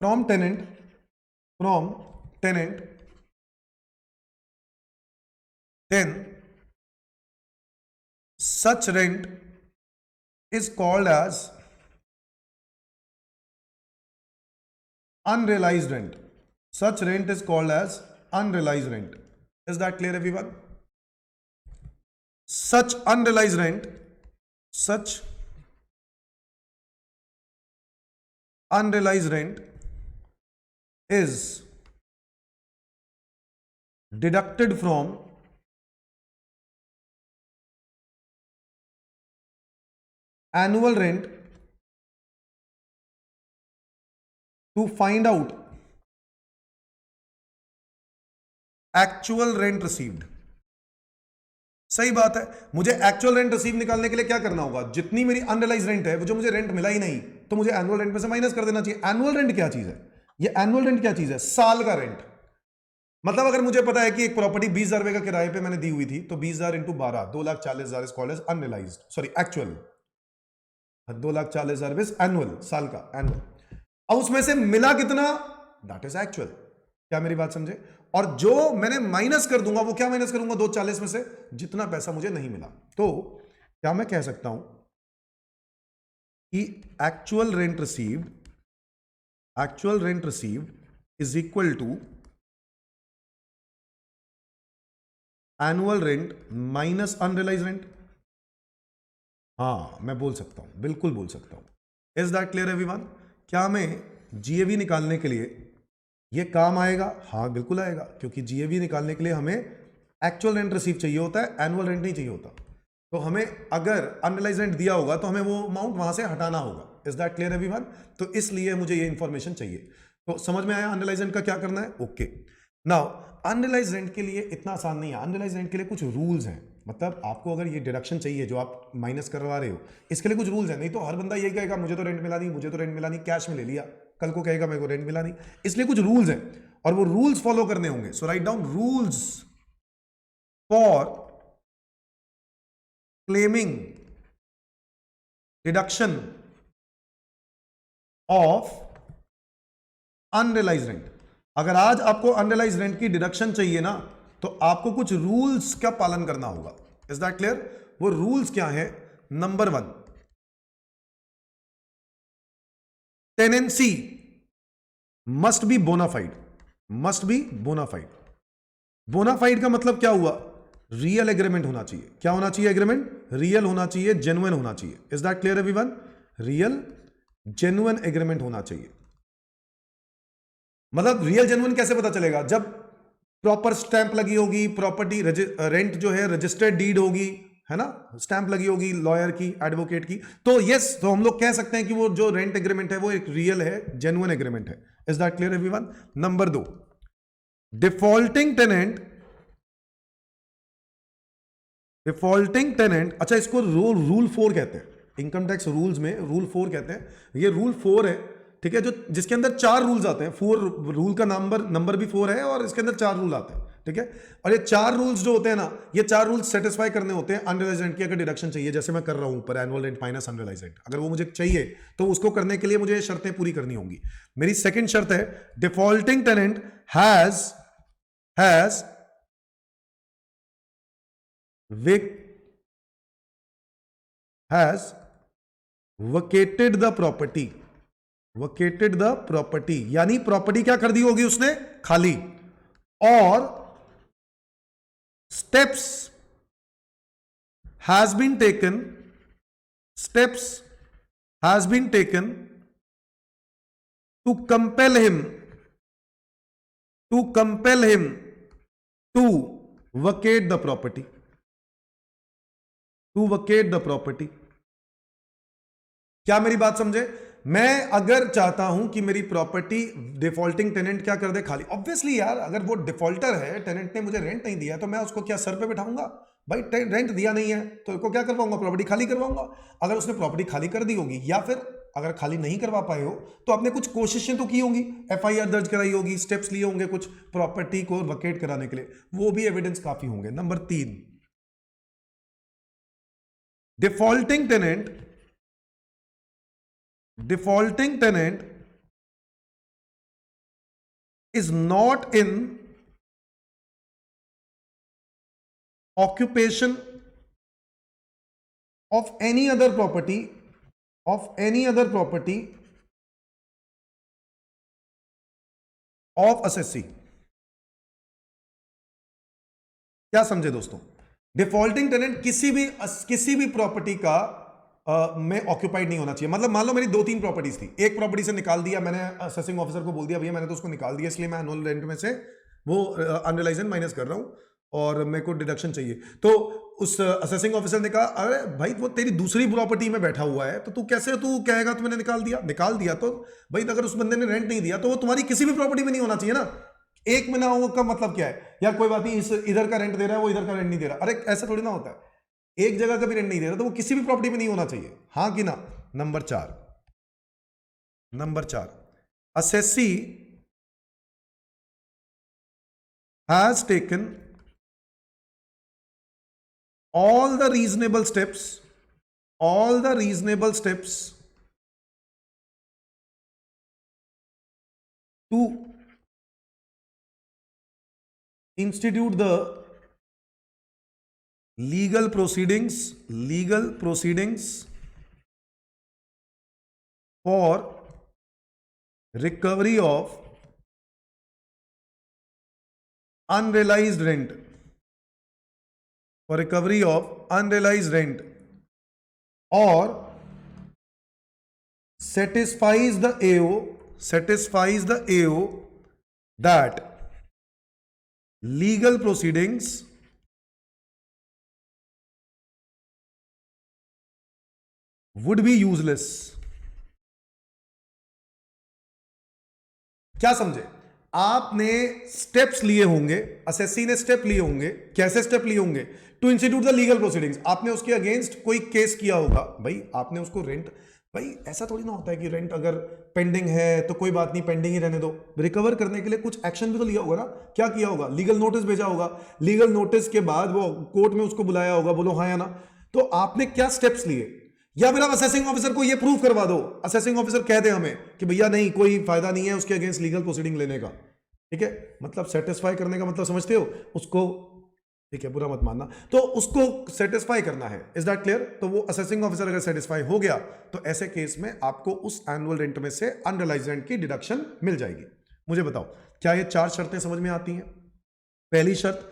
from tenant, then such rent is called as unrealized rent. Such rent is called as unrealized rent. Is that clear everyone? Such unrealized rent is deducted from annual rent to find out actual rent received. सही बात है, मुझे actual rent receive निकालने के लिए क्या करना होगा, जितनी मेरी अनरियलाइज रेंट है, वो जो मुझे रेंट मिला ही नहीं, तो मुझे एनुअल रेंट में से माइनस कर देना चाहिए। एनुअल रेंट क्या चीज है, ये एनुअल रेंट क्या चीज है, साल का रेंट। मतलब अगर मुझे पता है कि एक प्रॉपर्टी 20,000 रुपए का किराए पे मैंने दी हुई थी, तो 20,000 into 12, 2,40,000 is called as unrealized, sorry actual. 2,40,000 is annual, साल का एनुअल। अब उसमें से मिला कितना, दैट इज एक्चुअल। क्या मेरी बात समझे? और जो मैंने माइनस कर दूंगा, वो क्या माइनस करूंगा, 240 में से जितना पैसा मुझे नहीं मिला। तो क्या मैं कह सकता हूं कि actual rent received is equal to annual rent minus unrealised rent. हाँ, मैं बोल सकता हूं, बिल्कुल बोल सकता हूं। Is that clear everyone? क्या हमें जीएवी निकालने के लिए ये काम आएगा? हाँ बिल्कुल आएगा, क्योंकि जीएवी निकालने के लिए हमें एक्चुअल रेंट रिसीव चाहिए होता है, एनुअल रेंट नहीं चाहिए होता। तो हमें अगर अनरियलाइज रेंट दिया होगा तो हमें वो अमाउंट वहां से हटाना होगा। Is that clear everyone? तो इसलिए मुझे ये इंफॉर्मेशन चाहिए। तो समझ में आया अनरियलाइज रेंट का क्या करना है? ओके। नाउ अनरियलाइज रेंट के लिए इतना आसान नहीं है। अनरियलाइज रेंट के लिए कुछ रूल्स हैं। मतलब आपको अगर ये डिडक्शन चाहिए जो आप माइनस करवा रहे हो, इसके लिए कुछ रूल्स हैं। नहीं तो हर बंदा यही कहेगा मुझे तो रेंट मिला नहीं, कैश में ले लिया, कल को कहेगा मेरे को रेंट मिला नहीं। इसलिए कुछ रूल्स हैं और वो रूल्स फॉलो करने होंगे। So write down rules for claiming deduction of unrealised rent. अगर आज आपको अनरियलाइज्ड रेंट की डिडक्शन चाहिए ना, तो आपको कुछ रूल्स का पालन करना होगा। Is that clear? वो रूल्स क्या है? Number 1, tenancy must be bona fide, must be bona fide. Bona fide का मतलब क्या हुआ? रियल एग्रीमेंट होना चाहिए। क्या होना चाहिए? एग्रीमेंट रियल होना चाहिए, जेन्युइन होना चाहिए। Is that clear everyone? Real genuine agreement होना चाहिए। मतलब रियल जेन्युइन कैसे पता चलेगा? जब प्रॉपर स्टैंप लगी होगी, प्रॉपर्टी रेंट जो है रजिस्टर्ड डीड होगी, है ना, स्टैंप लगी होगी लॉयर की, एडवोकेट की, तो यस, तो हम लोग कह सकते हैं कि वो जो रेंट एग्रीमेंट है वो एक रियल है, जेन्युइन एग्रीमेंट है। Is that clear everyone? Number 2, defaulting tenant, defaulting tenant, अच्छा इसको रूल 4 कहते हैं, इनकम टैक्स रूल्स में रूल 4 कहते हैं। ये रूल 4 है, ठीक है, जो जिसके अंदर 4 रूल्स आते हैं। 4 रूल का नंबर भी 4 है और इसके अंदर 4 रूल आते हैं, ठीक है। और ये 4 रूल्स जो होते हैं ना, ये 4 रूल्स सेटिस्फाई करने होते हैं। अनरियलाइज्ड रेंट की अगर डिडक्शन चाहिए, जैसे मैं कर रहा हूं ऊपर, annual rent minus unrealised rent, अगर वो मुझे चाहिए तो उसको करने के लिए मुझे ये शर्तें पूरी करनी होंगी। मेरी सेकंड शर्त है, defaulting tenant has vacated the property, vacated the property, यानी प्रॉपर्टी क्या कर दी होगी उसने? खाली। और steps has been taken to compel him to vacate the property, क्या मेरी बात समझे? मैं अगर चाहता हूं कि मेरी प्रॉपर्टी डिफॉल्टिंग टेनेंट क्या कर दे? खाली। ऑब्वियसली यार, अगर वो डिफॉल्टर है, टेनेंट ने मुझे रेंट नहीं दिया, तो मैं उसको क्या सर पे बिठाऊंगा? भाई रेंट दिया नहीं है तो इसको क्या करवाऊंगा? प्रॉपर्टी खाली करवाऊंगा। अगर उसने प्रॉपर्टी खाली कर दी होगी, या फिर अगर खाली नहीं करवा पाए हो तो आपने कुछ कोशिशें तो की होंगी, FIR दर्ज कराई होगी, स्टेप्स लिए होंगे कुछ प्रॉपर्टी को वकेट कराने के लिए, वो भी एविडेंस काफी होंगे। Number 3, defaulting tenant is not in occupation of any other property of assessee। क्या समझे दोस्तों? डिफॉल्टिंग टेनेंट किसी भी प्रॉपर्टी का में ऑक्यूपाइड नहीं होना चाहिए। मतलब मान लो मेरी 2-3 प्रॉपर्टीज थी, एक प्रॉपर्टी से निकाल दिया मैंने, असेसिंग ऑफिसर को बोल दिया भैया मैंने तो उसको निकाल दिया, इसलिए मैं एनुअल रेंट में से वो अनरियलाइज्ड माइनस कर रहा हूं और मेरे को डिडक्शन चाहिए। तो उस असेसिंग ऑफिसर ने कहा, अरे भाई वो तेरी दूसरी प्रॉपर्टी में बैठा हुआ है, तो तू कहेगा तो मैंने निकाल दिया। तो भाई अगर उस बंदे ने रेंट नहीं दिया तो वो तुम्हारी किसी भी प्रॉपर्टी में नहीं होना चाहिए ना। एक में ना हो का मतलब क्या है? यार कोई बात नहीं, इधर का रेंट दे रहा है, वो इधर का रेंट नहीं दे रहा। अरे ऐसा थोड़ी ना होता है, एक जगह का भी रेंट नहीं दे रहा तो वो किसी भी प्रॉपर्टी में नहीं होना चाहिए, हाँ कि ना। Number 4, assessee has taken all the reasonable steps to institute the legal proceedings for recovery of unrealized rent, or satisfies the AO that legal proceedings would be useless। क्या समझे? आपने स्टेप्स लिए होंगे, असेसी ने स्टेप लिए होंगे। कैसे step लिए होंगे? To institute the legal proceedings, आपने उसके अगेंस्ट कोई केस किया होगा। भाई आपने उसको रेंट, भाई ऐसा थोड़ी ना होता है कि रेंट अगर पेंडिंग है तो कोई बात नहीं, पेंडिंग ही रहने दो, रिकवर करने के लिए कुछ एक्शन भी तो लिया होगा ना। क्या किया होगा? लीगल नोटिस भेजा होगा, लीगल नोटिस के बाद वो कोर्ट में उसको बुलाया होगा, बोलो हाँ या ना। तो आपने क्या स्टेप्स लिए? या फिर आप असेसिंग ऑफिसर को ये प्रूव करवा दो, असेसिंग ऑफिसर कह दे हमें कि भैया नहीं, कोई फायदा नहीं है उसके अगेंस्ट लीगल प्रोसीडिंग लेने का, ठीक है। मतलब सेटिस्फाई करने का मतलब समझते हो? उसको ठीक है, बुरा मत मानना। तो उसको सेटिस्फाई करना है, इज दैट क्लियर? तो वो असेसिंग ऑफिसर अगर सेटिस्फाई हो गया तो ऐसे केस में आपको उस एनुअल रेंट में से अनरियलाइज्ड रेंट की डिडक्शन मिल जाएगी। मुझे बताओ, क्या ये 4 शर्तें समझ में आती हैं? पहली शर्त,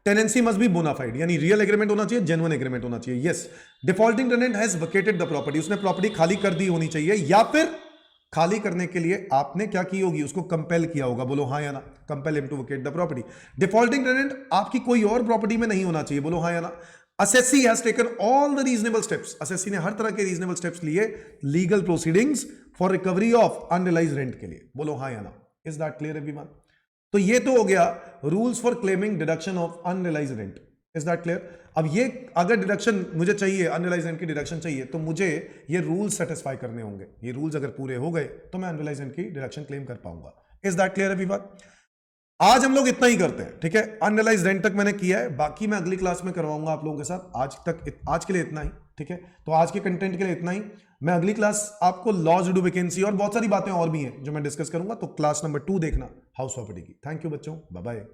टेनेंसी मस्ट बी बोनाफाइड, यानी रियल एग्रीमेंट होना चाहिए, जेन्युइन एग्रीमेंट होना चाहिए। Yes, defaulting tenant has vacated the property, उसने प्रॉपर्टी खाली कर दी होनी चाहिए, या फिर खाली करने के लिए आपने क्या की होगी, उसको कंपेल किया होगा। बोलो हाँ या ना, compel him to vacate the property. Defaulting tenant आपकी कोई और प्रॉपर्टी में नहीं होना चाहिए। बोलो हाँ या ना। Assessee has taken all the reasonable steps, assessee ने हर तरह के रीजनेबल स्टेप्स लिए legal proceedings for recovery of unrealised rent के लिए। बोलो हाँ या ना। Is that clear everyone? तो ये तो हो गया rules for claiming deduction of unrealised rent. Is that clear? अब ये अगर डिडक्शन मुझे चाहिए, अनरियलाइज्ड रेंट की डिडक्शन चाहिए, तो मुझे ये रूल्स सेटिस्फाई करने होंगे। ये रूल्स अगर पूरे हो गए तो मैं अनरियलाइज्ड रेंट की डिडक्शन क्लेम कर पाऊंगा। Is that clear everyone? आज हम लोग इतना ही करते हैं, ठीक है? अनरियलाइज्ड रेंट तक मैंने किया है, बाकी मैं अगली क्लास में करवाऊंगा आप लोगों के साथ। आज के लिए इतना ही, ठीक है? तो आज के कंटेंट के लिए इतना ही। मैं अगली क्लास आपको लॉज ड्यू वैकेंसी और बहुत सारी बातें और भी हैं जो मैं डिस्कस करूंगा, तो क्लास नंबर 2 देखना हाउस प्रॉपर्टी की। थैंक यू बच्चों, बाय बाय।